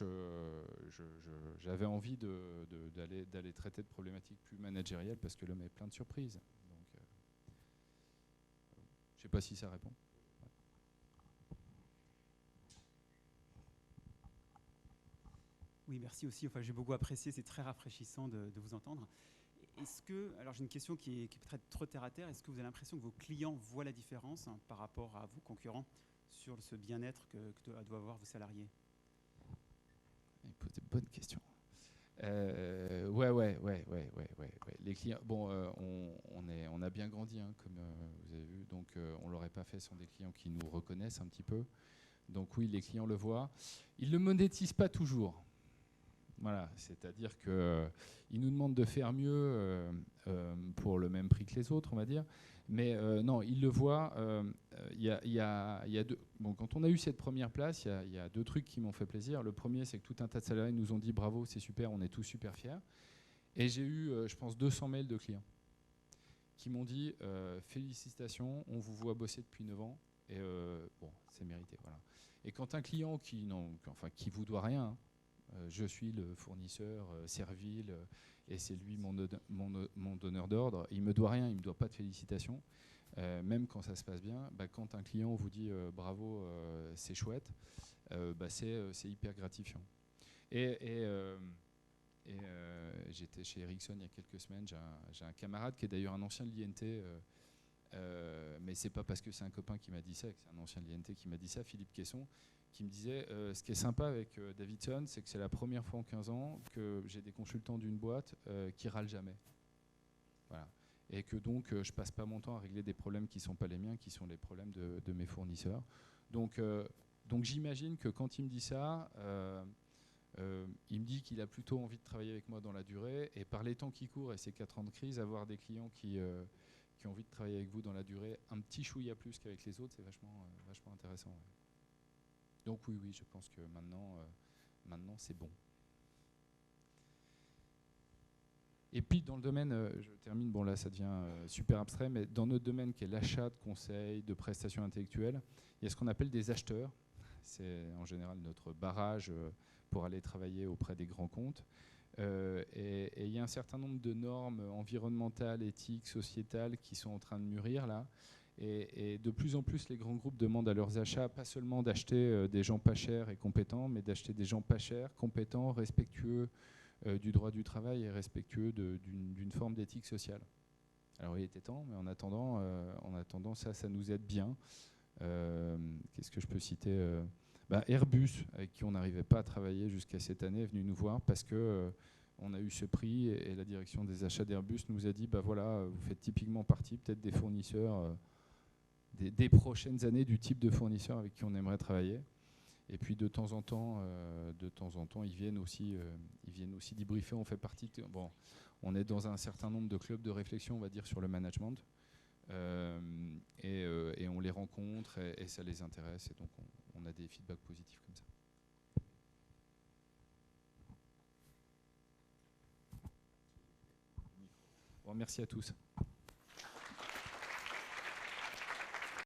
j'avais envie d'aller traiter de problématiques plus managériales, parce que l'homme est plein de surprises. Donc, je ne sais pas si ça répond. Oui, merci aussi. Enfin, j'ai beaucoup apprécié, c'est très rafraîchissant de vous entendre. Est-ce que, alors j'ai une question qui est peut-être trop terre à terre, est-ce que vous avez l'impression que vos clients voient la différence par rapport à vous, concurrents, sur ce bien-être que doivent avoir vos salariés ? Il pose des bonnes questions. Ouais. Les clients, bon, on a bien grandi, hein, comme vous avez vu, donc on l'aurait pas fait sans des clients qui nous reconnaissent un petit peu. Donc oui, les clients le voient. Ils le monétisent pas toujours. Voilà, c'est-à-dire qu'ils nous demandent de faire mieux pour le même prix que les autres, on va dire. Mais non, ils le voient. Quand on a eu cette première place, il y a deux trucs qui m'ont fait plaisir. Le premier, c'est que tout un tas de salariés nous ont dit bravo, c'est super, on est tous super fiers. Et j'ai eu, je pense, 200 mails de clients qui m'ont dit félicitations, on vous voit bosser depuis 9 ans. Et bon, c'est mérité. Voilà. Et quand un client qui vous doit rien, hein, je suis le fournisseur Servile et c'est lui mon donneur d'ordre. Il ne me doit rien, il ne me doit pas de félicitations. Même quand ça se passe bien, quand un client vous dit bravo, c'est chouette, c'est hyper gratifiant. Et j'étais chez Ericsson il y a quelques semaines. J'ai un camarade qui est d'ailleurs un ancien de l'INT, mais c'est pas parce que c'est un copain qui m'a dit ça, que c'est un ancien de l'INT qui m'a dit ça, Philippe Caisson, qui me disait ce qui est sympa avec Davidson, c'est que c'est la première fois en 15 ans que j'ai des consultants d'une boîte qui râlent jamais. Voilà. Et que donc je passe pas mon temps à régler des problèmes qui sont pas les miens, qui sont les problèmes de mes fournisseurs. Donc j'imagine que quand il me dit ça, il me dit qu'il a plutôt envie de travailler avec moi dans la durée, et par les temps qui courent et ces 4 ans de crise, avoir des clients qui ont envie de travailler avec vous dans la durée, un petit chouïa plus qu'avec les autres, c'est vachement intéressant. Ouais. Donc oui, je pense que maintenant c'est bon. Et puis dans le domaine, je termine, bon là ça devient super abstrait, mais dans notre domaine qui est l'achat de conseils, de prestations intellectuelles, il y a ce qu'on appelle des acheteurs. C'est en général notre barrage pour aller travailler auprès des grands comptes. Et il y a un certain nombre de normes environnementales, éthiques, sociétales qui sont en train de mûrir là. Et de plus en plus, les grands groupes demandent à leurs achats pas seulement d'acheter des gens pas chers et compétents, mais d'acheter des gens pas chers, compétents, respectueux du droit du travail et respectueux d'une forme d'éthique sociale. Alors il était temps, mais en attendant ça nous aide bien. Qu'est-ce que je peux citer Airbus, avec qui on n'arrivait pas à travailler jusqu'à cette année, est venu nous voir parce que on a eu ce prix et la direction des achats d'Airbus nous a dit voilà, vous faites typiquement partie peut-être des fournisseurs des prochaines années, du type de fournisseur avec qui on aimerait travailler. Et puis de temps en temps, ils viennent aussi débriefer. On fait partie. Bon, on est dans un certain nombre de clubs de réflexion, on va dire, sur le management, et on les rencontre et ça les intéresse. Et donc on a des feedbacks positifs comme ça. Bon, merci à tous.